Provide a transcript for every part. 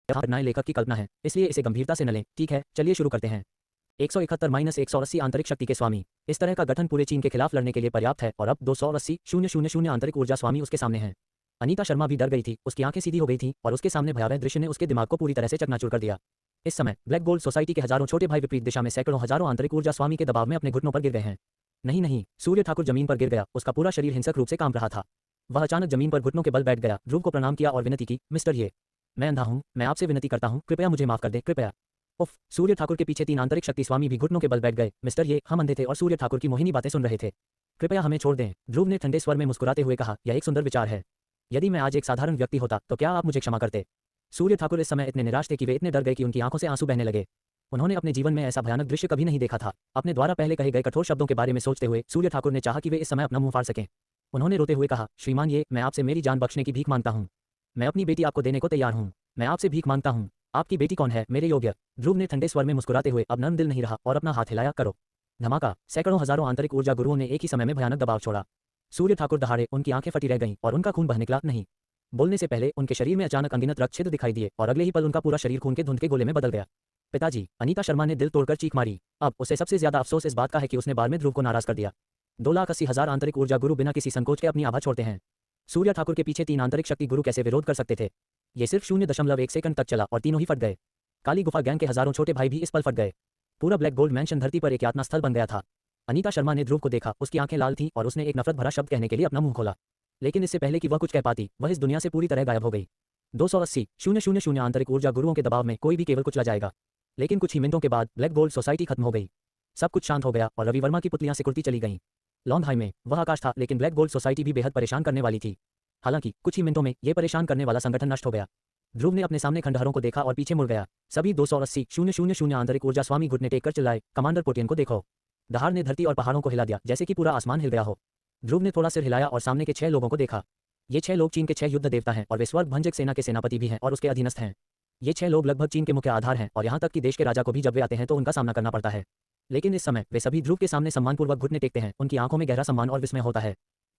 यह घटनाएं लेखक की कल्पना है, इसलिए इसे गंभीरता से न लें। ठीक है, चलिए शुरू करते हैं। 171-180 आंतरिक शक्ति के स्वामी। इस तरह का गठन पूरे चीन के खिलाफ लड़ने के लिए पर्याप्त है और अब 280,000 आंतरिक ऊर्जा स्वामी उसके सामने हैं। अनीता शर्मा भी डर गई थी, उसकी आंखें सीधी हो गई थीं और उसके सामने भयावह दृश्य ने उसके दिमाग को पूरी तरह से चकनाचूर कर दिया। इस समय ब्लैक गोल्ड सोसाइटी के हजारों छोटे भाई विपरीत दिशा में सैकड़ों हजारों आंतरिक ऊर्जा स्वामी के दबाव में अपने घुटनों पर गिर गए हैं। नहीं नहीं, सूर्य ठाकुर जमीन पर गिर गया, उसका पूरा शरीर हिंसक रूप से कांप रहा था। वह अचानक जमीन पर घुटनों के बल बैठ गया, ध्रुव को प्रणाम किया और विनती की, मिस्टर ये, मैं अंधा हूँ, मैं आपसे विनती करता हूँ, कृपया मुझे माफ कर दे, कृपया। उफ, सूर्य ठाकुर के पीछे 3 आंतरिक शक्ति स्वामी भी घुटनों के बल बैठ गए। मिस्टर ये, हम अंधे थे और सूर्य ठाकुर की मोहिनी बातें सुन रहे थे, कृपया हमें छोड़ दें, ध्रुव ने ठंडे स्वर में मुस्कुराते हुए कहा। यह एक सुंदर विचार है। यदि मैं आज एक साधारण व्यक्ति होता तो क्या आप मुझे क्षमा करते? सूर्य ठाकुर इस समय इतने निराश थे कि वे इतने डर गए कि उनकी आंखों से आंसू बहने लगे। उन्होंने अपने जीवन में ऐसा भयानक दृश्य कभी नहीं देखा था। अपने द्वारा पहले कहे गए कठोर शब्दों के बारे में सोचते हुए सूर्य ठाकुर ने चाहा कि वे इस समय अपना मुंह फाड़ सकें। उन्होंने रोते हुए कहा, श्रीमान ये, मैं आपसे मेरी जान बख्शने की भीख मांगता हूँ। मैं अपनी बेटी आपको देने को तैयार हूँ। मैं आपसे भीख मांगता हूँ। आपकी बेटी कौन है, मेरे योग्य? ध्रुव ने ठंडे स्वर में मुस्कुराते हुए अब नर्म दिल नहीं रहा और अपना हाथ हिलाया। करो। धमाका, सैकड़ों हजारों आंतरिक ऊर्जा गुरुओं ने एक ही समय में भयानक दबाव छोड़ा। सूर्य ठाकुर दहाड़े, उनकी आंखें फटी रह गईं और उनका खून बह निकला। नहीं, बोलने से पहले उनके शरीर में अचानक अनगिनत रक्त छिद्र दिखाई दिए और अगले ही पल उनका पूरा शरीर खून के धुंध के गोले में बदल गया। पिताजी, अनीता शर्मा ने दिल तोड़कर चीख मारी। अब उसे सबसे ज्यादा अफसोस इस बात का है कि उसने बार में ध्रुव को नाराज कर दिया। 2,80,000 आंतरिक ऊर्जा गुरु बिना किसी संकोच के अपनी आभा छोड़ते हैं। सूर्य ठाकुर के पीछे 3 आंतरिक शक्ति गुरु कैसे विरोध कर सकते थे? ये सिर्फ 0.1 सेकंड तक चला और तीनों ही फट गए। काली गुफा गैंग के हजारों छोटे भाई भी इस पल फट गए। पूरा ब्लैक गोल्ड मैंशन धरती पर एक यातना स्थल बन गया था। अनीता शर्मा ने ध्रुव को देखा, उसकी आंखें लाल थीं और उसने एक नफरत भरा शब्द कहने के लिए अपना मुंह खोला, लेकिन इससे पहले कि वह कुछ कह पाती, वह इस दुनिया से पूरी तरह गायब हो गई। 280,000 आंतरिक ऊर्जा गुरुओं के दबाव में कोई भी केवल कुचला जाएगा। लेकिन कुछ ही मिनटों के बाद ब्लैक गोल्ड सोसाइटी खत्म हो गई। सब कुछ शांत हो गया और रवि वर्मा की पुतलियां सिकुड़ती चली गईं। लॉन्गहाई में वह आकाश था, लेकिन ब्लैक गोल्ड सोसाइटी भी बेहद परेशान करने वाली थी। हालांकि कुछ ही मिनटों में यह परेशान करने वाला संगठन नष्ट हो गया। ध्रुव ने अपने सामने खंडहरों को देखा और पीछे मुड़ गया। सभी 280,000 आंतरिक ऊर्जा स्वामी घुटने टेक कर चिल्लाए, कमांडर पोटियन को देखो। दहाड़ ने धरती और पहाड़ों को हिला दिया, जैसे कि पूरा आसमान हिल गया हो। ध्रुव ने थोड़ा सिर हिलाया और सामने के 6 लोगों को देखा। ये 6 लोग चीन के 6 युद्ध देवता हैं और वे स्वर्ग भंजक सेना के सेनापति भी हैं और उसके अधीनस्थ हैं। ये 6 लोग लगभग चीन के मुख्य आधार हैं और यहाँ तक कि देश के राजा को भी जब वे आते हैं तो उनका सामना करना पड़ता है। लेकिन इस समय वे सभी ध्रुव के सामने सम्मानपूर्वक घुटने टेकते हैं, उनकी आंखों में गहरा सम्मान और विस्मय होता है।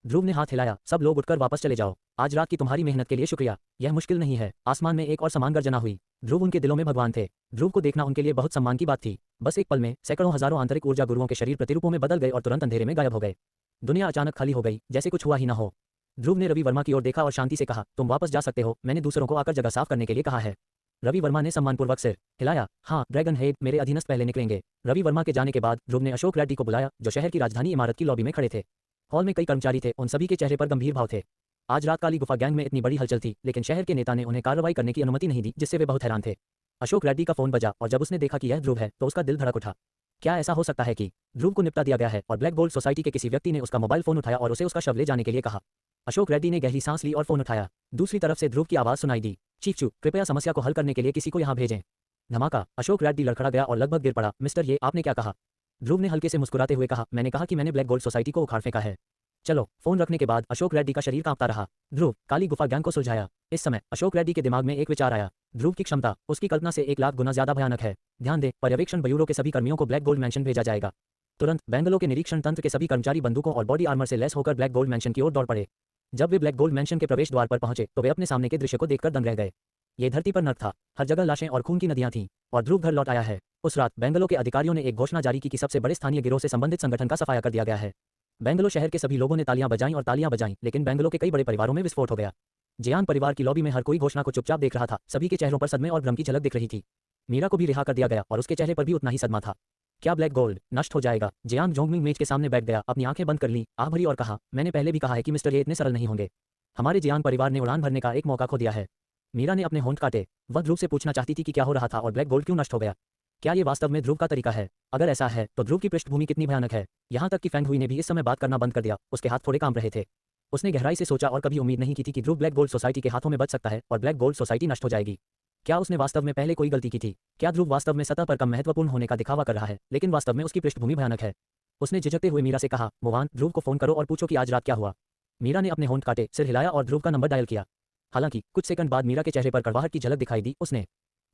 ध्रुव ने हाथ हिलाया, सब लोग उठकर वापस चले जाओ। आज रात की तुम्हारी मेहनत के लिए शुक्रिया। यह मुश्किल नहीं है। आसमान में एक और समान गर्जना हुई। ध्रुव उनके दिलों में भगवान थे। ध्रुव को देखना उनके लिए बहुत सम्मान की बात थी। बस एक पल में सैकड़ों हजारों आंतरिक ऊर्जा गुरुओं के शरीर प्रतिरूपों में बदल गए और तुरंत अंधेरे में गायब हो गए। दुनिया अचानक खाली हो गई, जैसे कुछ हुआ ही न हो। ध्रुव ने रवि वर्मा की ओर देखा और शांति से कहा, तुम वापस जा सकते हो, मैंने दूसरों को आकर जगह साफ करने के लिए कहा है। रवि वर्मा ने सम्मानपूर्वक सिर हिलाया। हाँ, ड्रैगन हेड, मेरे अधीनस्थ पहले निकलेंगे। रवि वर्मा के जाने के बाद ध्रुव ने अशोक रेड्डी को बुलाया, जो शहर की राजधानी इमारत की लॉबी में खड़े थे। हॉल में कई कर्मचारी थे, उन सभी के चेहरे पर गंभीर भाव थे। आज रात काली गुफा गैंग में इतनी बड़ी हलचल थी, लेकिन शहर के नेता ने उन्हें कार्रवाई करने की अनुमति नहीं दी, जिससे वे बहुत हैरान थे। अशोक रेड्डी का फोन बजा और जब उसने देखा कि यह ध्रुव है तो उसका दिल धड़क उठा। क्या ऐसा हो सकता है कि ध्रुव को निपटा दिया गया है और ब्लैक गोल्ड सोसाइटी के किसी व्यक्ति ने उसका मोबाइल फोन उठाया और उसे उसका शव ले जाने के लिए कहा? अशोक रेड्डी ने गहरी सांस ली और फोन उठाया। दूसरी तरफ से ध्रुव की आवाज सुनाई दी, चीफ चू, कृपया समस्या को हल करने के लिए किसी को यहाँ भेजें। धमाका, अशोक रेड्डी लड़खड़ा गया और लगभग गिर पड़ा। मिस्टर ये, आपने क्या कहा? ध्रुव ने हल्के से मुस्कुराते हुए कहा, मैंने कहा कि मैंने ब्लैक गोल्ड सोसाइटी को उखाड़ फेंका है। चलो। फोन रखने के बाद अशोक रेड्डी का शरीर कांपता रहा। ध्रुव, काली गुफा गैंग को सुलझाया। इस समय अशोक रेड्डी के दिमाग में एक विचार आया। ध्रुव की क्षमता उसकी कल्पना से 1 लाख गुना ज्यादा भयानक है। ध्यान दें, पर्यवेक्षण ब्यूरो के सभी कर्मियों को ब्लैक गोल्ड मैंशन भेजा जाएगा। तुरंत बेंगलो के निरीक्षण तंत्र के सभी कर्मचारी बंदूकों और बॉडी आर्मर से लैस होकर ब्लैक गोल्ड मैंशन की ओर दौड़ पड़े। जब वे ब्लैक गोल्ड मैंशन के प्रवेश द्वार पर पहुंचे तो वे अपने सामने के दृश्य को देखकर दंग रह गए। ये धरती पर नर्क था, हर जगह लाशें और खून की नदियां थीं और ध्रुव घर लौट आया है। उस रात बेंगलो के अधिकारियों ने एक घोषणा जारी की कि सबसे बड़े स्थानीय गिरोह से संबंधित संगठन का सफाया कर दिया गया है। बेंगलो शहर के सभी लोगों ने तालियां बजाईं और तालियां बजाईं, लेकिन बेंगलो के कई बड़े परिवारों में विस्फोट हो गया। जियान परिवार की लॉबी में हर कोई घोषणा को चुपचाप देख रहा था। सभी के चेहरों पर सदमे और भ्रम की झलक दिख रही थी। मीरा को भी रिहा कर दिया गया और उसके चेहरे पर भी उतना ही सदमा था। क्या ब्लैक गोल्ड नष्ट हो जाएगा? जियांग जोंगमिंग मेज के सामने बैठ गया, अपनी आंखें बंद कर ली, आह भरी और कहा, मैंने पहले भी कहा है कि मिस्टर ये इतने सरल नहीं होंगे। हमारे जियांग परिवार ने उड़ान भरने का एक मौका खो दिया है। मीरा ने अपने होंठ काटे। वह ध्रुव से पूछना चाहती थी कि क्या हो रहा था और ब्लैक गोल्ड क्यों नष्ट हो गया। क्या ये वास्तव में ध्रुव का तरीका है? अगर ऐसा है तो ध्रुव की पृष्ठभूमि कितनी भयानक है। यहाँ तक कि फैंग हुई ने भी इस समय बात करना बंद कर दिया, उसके हाथ थोड़े कांप रहे थे। उसने गहराई से सोचा और कभी उम्मीद नहीं की थी कि ध्रुव ब्लैक गोल्ड सोसाइटी के हाथों में बच सकता है और ब्लैक गोल्ड सोसाइटी नष्ट हो जाएगी। क्या उसने वास्तव में पहले कोई गलती की थी? क्या ध्रुव वास्तव में सतह पर कम महत्वपूर्ण होने का दिखावा कर रहा है, लेकिन वास्तव में उसकी पृष्ठभूमि भयानक है? उसने झिझकते हुए मीरा से कहा, मोवान, ध्रुव को फोन करो और पूछो कि आज रात क्या हुआ। मीरा ने अपने होंठ काटे, सिर हिलाया और ध्रुव का नंबर डायल किया। हालांकि कुछ सेकंड बाद मीरा के चेहरे पर कड़वाहट की झलक दिखाई दी। उसने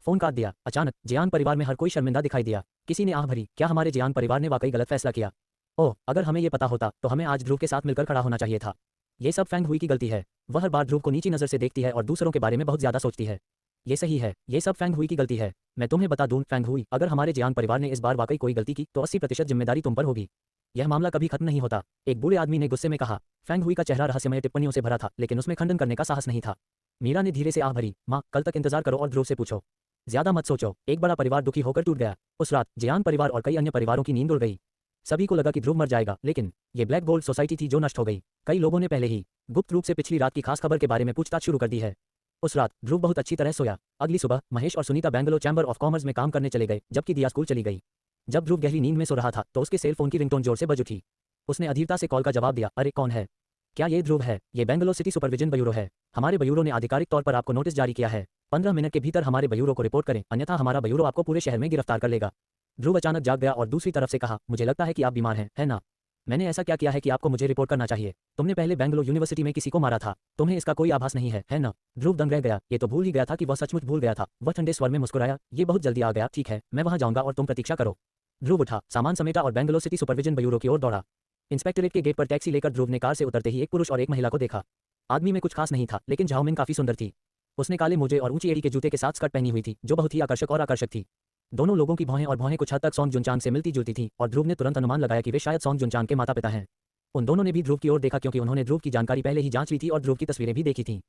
फोन काट दिया। अचानक जियान परिवार में हर कोई शर्मिंदा दिखाई दिया। किसी ने आह भरी, क्या हमारे जियान परिवार ने वाकई गलत फैसला किया? ओह, अगर हमें ये पता होता तो हमें आज ध्रुव के साथ मिलकर खड़ा होना चाहिए था। ये सब फैंग हुई की गलती है। वह हर बार ध्रुव को नीची नजर से देखती है और दूसरों के बारे में बहुत ज्यादा सोचती है। ये सही है, ये सब फैंग हुई की गलती है। मैं तुम्हें बता दूं फैंग हुई, अगर हमारे जियान परिवार ने इस बार वाकई कोई गलती की तो 80% जिम्मेदारी तुम पर होगी। यह मामला कभी खत्म नहीं होता, एक बूढ़े आदमी ने गुस्से में कहा। फैंग हुई का चेहरा रहस्यमय टिप्पणियों से भरा था, लेकिन उसमें खंडन करने का साहस नहीं था। मीरा ने धीरे से आह भरी, माँ कल तक इंतजार करो और ध्रुव से पूछो। ज्यादा मत सोचो। एक बड़ा परिवार दुखी होकर टूट गया। उस रात जियान परिवार और कई अन्य परिवारों की नींद उड़ गई। सभी को लगा कि ध्रुव मर जाएगा, लेकिन ये ब्लैक गोल्ड सोसाइटी थी जो नष्ट हो गई। कई लोगों ने पहले ही गुप्त रूप से पिछली रात की खास खबर के बारे में पूछताछ शुरू कर दी है। उस रात ध्रुव बहुत अच्छी तरह सोया। अगली सुबह महेश और Sunita Bangalore chamber of commerce में काम करने चले गए, जबकि दिया स्कूल चली गई। जब ध्रुव गहरी नींद में सो रहा था तो उसके सेल फोन की रिंगटोन जोर से बज उठी। उसने अधीरता से कॉल का जवाब दिया। अरे कौन है? क्या ये ध्रुव है? ये बेंगलोर सिटी सुपरविजन ब्यूरो है। हमारे ब्यूरो ने आधिकारिक तौर पर आपको नोटिस जारी किया है। 15 मिनट के भीतर हमारे ब्यूरो को रिपोर्ट करें, अन्यथा हमारा ब्यूरो आपको पूरे शहर में गिरफ्तार कर लेगा। ध्रुव अचानक जाग गया और दूसरी तरफ से कहा, मुझे लगता है कि आप बीमार हैं, है ना? मैंने ऐसा क्या किया है कि आपको मुझे रिपोर्ट करना चाहिए? तुमने पहले बेंगलोर यूनिवर्सिटी में किसी को मारा था, तुम्हें इसका कोई आभास नहीं है ना? ध्रुव दंग रह गया। ये तो भूल ही गया था कि वह सचमुच भूल गया था। वह ठंडे स्वर में मुस्कुराया, ये बहुत जल्दी आ गया। ठीक है, मैं वहां जाऊंगा और तुम प्रतीक्षा करो। ध्रुव उठा, सामान समेटा और बेंगलोर सिटी सुपरविजन ब्यूरो की ओर दौड़ा। इंस्पेक्टरेट के गेट पर टैक्सी लेकर ध्रुव ने कार से उतरते ही एक पुरुष और एक महिला को देखा। आदमी में कुछ खास नहीं था, लेकिन झाओमिन काफी सुंदर थी। उसने काले मोजे और ऊंची एड़ी के जूते के साथ स्कर्ट पहनी हुई थी, जो बहुत ही आकर्षक थी। दोनों लोगों की भौहें और भौहें कुछ हद तक सॉन्ग जुनचान से मिलती जुलती थीं, और ध्रुव ने तुरंत अनुमान लगाया कि वे शायद सॉन्ग जुनचान के माता पिता हैं। उन दोनों ने भी ध्रुव की ओर देखा, क्योंकि उन्होंने ध्रुव की जानकारी पहले ही जांच ली थी और ध्रुव की तस्वीरें भी देखी थीं।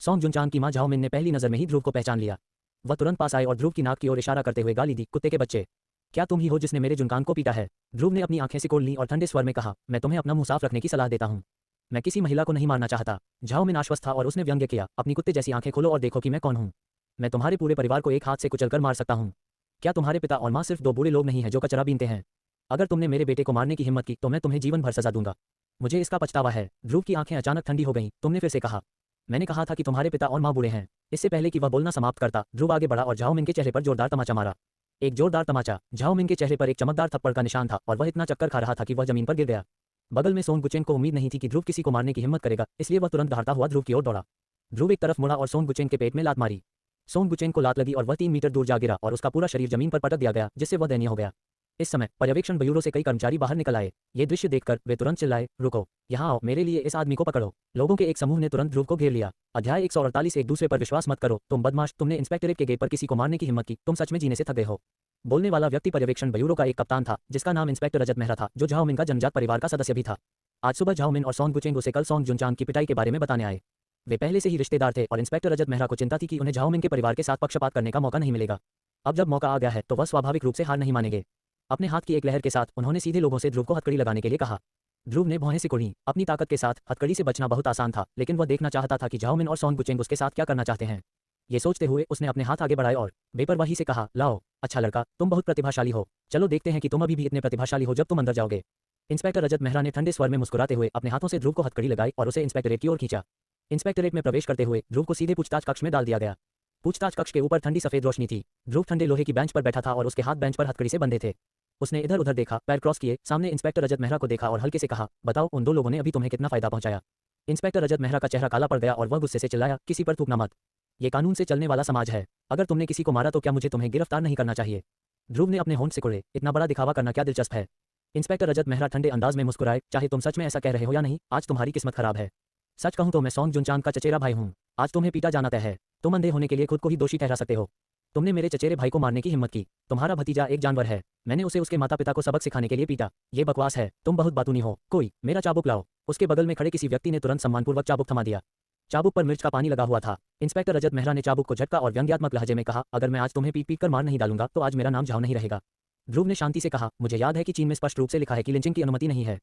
सॉन्ग जुनचान की मां झाओमिन ने पहली नजर में ही ध्रुव को पहचान लिया। वह तुरंत पास आए और ध्रुव की नाक की ओर इशारा करते हुए गाली दी, कुत्ते के बच्चे, क्या तुम ही हो जिसने मेरे जुनकान को पीटा है? ध्रुव ने अपनी आंखें सिकोड़ लीं और ठंडे स्वर में कहा, मैं तुम्हें अपना मुंह साफ रखने की सलाह देता हूं। मैं किसी महिला को नहीं मारना चाहता। झाओमिन आश्वस्त था और उसने व्यंग्य किया, अपनी कुत्ते जैसी आंखें खोलो और देखो कि मैं कौन हूं। मैं तुम्हारे पूरे परिवार को एक हाथ से कुचलकर मार सकता हूं। क्या तुम्हारे पिता और माँ सिर्फ दो बूढ़े लोग नहीं हैं जो कचरा बीनते हैं? अगर तुमने मेरे बेटे को मारने की हिम्मत की तो मैं तुम्हें जीवन भर सजा दूंगा। मुझे इसका पछतावा है। ध्रुव की आंखें अचानक ठंडी हो गईं। तुमने फिर से कहा। मैंने कहा था कि तुम्हारे पिता और माँ बूढ़े हैं। इससे पहले कि वह बोलना समाप्त करता, ध्रुव आगे बढ़ा और झाओमिन के चेहरे पर जोरदार तमाचा मारा। एक जोरदार तमाचा। झाओमिन के चेहरे पर एक चमकदार थप्पड़ का निशान था और वह इतना चक्कर खा रहा था कि वह जमीन पर गिर गया। बगल में सोंग गुचेंग को उम्मीद नहीं थी कि ध्रुव किसी को मारने की हिम्मत करेगा, इसलिए वह तुरंत दहाड़ता हुआ ध्रुव की ओर दौड़ा। ध्रुव एक तरफ मुड़ा और सोंग गुचेंग के पेट में लात मारी। सोंग गुचेंग को लात लगी और वह 3 मीटर दूर जा गिरा और उसका पूरा शरीर जमीन पर पटक दिया गया, जिससे वह दयनीय हो गया। इस समय पर्यवेक्षण ब्यूरो से कई कर्मचारी बाहर निकल आए। ये दृश्य देखकर वे तुरंत चिल्लाए, रुको, यहाँ आओ, मेरे लिए इस आदमी को पकड़ो। लोगों के एक समूह ने तुरंत ध्रुव को घेर लिया। अध्याय 148। एक दूसरे पर विश्वास मत करो। तुम बदमाश, तुमने इंस्पेक्टरेट के गेट पर किसी को मारने की हिम्मत की, तुम सच में जीने से थक गए हो। बोलने वाला व्यक्ति पर्यवेक्षण ब्यूरो का एक कप्तान था, जिसका नाम इंस्पेक्टर रजत मेहरा था, जो झाओमिन का जन्मजात परिवार का सदस्य भी था। आज सुबह झाओमिन और सोंग गुचेंग उसे कल सोंग जुनचान की पिटाई के बारे में बताने आए। वे पहले से ही रिश्तेदार थे और इंस्पेक्टर रजत मेहरा को चिंता थी कि उन्हें झाओमिन के परिवार के साथ पक्षपात करने का मौका नहीं मिलेगा। अब जब मौका आ गया है तो वह स्वाभाविक रूप से हार नहीं मानेंगे। अपने हाथ की एक लहर के साथ उन्होंने सीधे लोगों से ध्रुव को हथकड़ी लगाने के लिए कहा। ध्रुव ने भौहें सिकुड़ी। अपनी ताकत के साथ हथकड़ी से बचना बहुत आसान था, लेकिन वह देखना चाहता था कि झाओमिन और सोंग गुचेंग उसके साथ क्या करना चाहते हैं। ये सोचते हुए उसने अपने हाथ आगे बढ़ाए और बेपरवाही से कहा, लाओ, अच्छा लड़का, तुम बहुत प्रतिभाशाली हो। चलो देखते हैं कि तुम अभी भी इतने प्रतिभाशाली हो जब तुम अंदर जाओगे। इंस्पेक्टर रजत मेहरा ने ठंडे स्वर में मुस्कुराते हुए अपने हाथों से ध्रुव को हथकड़ी लगाई और उसे इंस्पेक्टरेट की ओर खींचा। इंस्पेक्टरेट में प्रवेश करते हुए ध्रुव को सीधे पूछताछ कक्ष में डाल दिया गया। पूछताछ कक्ष के ऊपर ठंडी सफेद रोशनी थी। ध्रुव ठंडे लोहे की बेंच पर बैठा था और उसके हाथ बेंच पर हथकड़ी से बंधे थे। उसने इधर उधर देखा, पैर क्रॉस किए, सामने इंस्पेक्टर रजत मेहरा को देखा और हल्के से कहा, बताओ, उन दो लोगों ने अभी तुम्हें कितना फायदा पहुंचाया? इंस्पेक्टर रजत मेहरा का चेहरा काला पड़ गया और वह गुस्से से चिल्लाया, किसी पर थूकना मत। ये कानून से चलने वाला समाज है। अगर तुमने किसी को मारा तो क्या मुझे तुम्हें गिरफ्तार नहीं करना चाहिए? ध्रुव ने अपने होंठ सिकुड़े। इतना बड़ा दिखावा करना क्या दिलचस्प है? इंस्पेक्टर रजत मेहरा ठंडे अंदाज में मुस्कुराए, चाहे तुम सच में ऐसा कह रहे हो या नहीं, आज तुम्हारी किस्मत खराब है। सच कहूं तो मैं सोंग जुनचान का चचेरा भाई हूं। आज तुम्हें पीटा जाना तय है। तुम अंधे होने के लिए खुद को ही दोषी ठहरा सकते हो। तुमने मेरे चचेरे भाई को मारने की हिम्मत की। तुम्हारा भतीजा एक जानवर है। मैंने उसे उसके माता पिता को सबक सिखाने के लिए पीटा। ये बकवास है। तुम बहुत बातूनी हो। कोई मेरा चाबुक लाओ। उसके बगल में खड़े किसी व्यक्ति ने तुरंत सम्मानपूर्वक चाबुक थमा दिया। चाबुक पर मिर्च का पानी लगा हुआ था। इंस्पेक्टर रजत मेहरा ने चाबुक को झटका और व्यंग्यात्मक लहजे में कहा, अगर मैं आज तुम्हें पीट कर मार नहीं डालूंगा तो आज मेरा नाम झाओ नहीं रहेगा। ध्रुव ने शांति से कहा, मुझे याद है कि चीन में स्पष्ट रूप से लिखा है कि लिंचिंग की अनुमति नहीं है।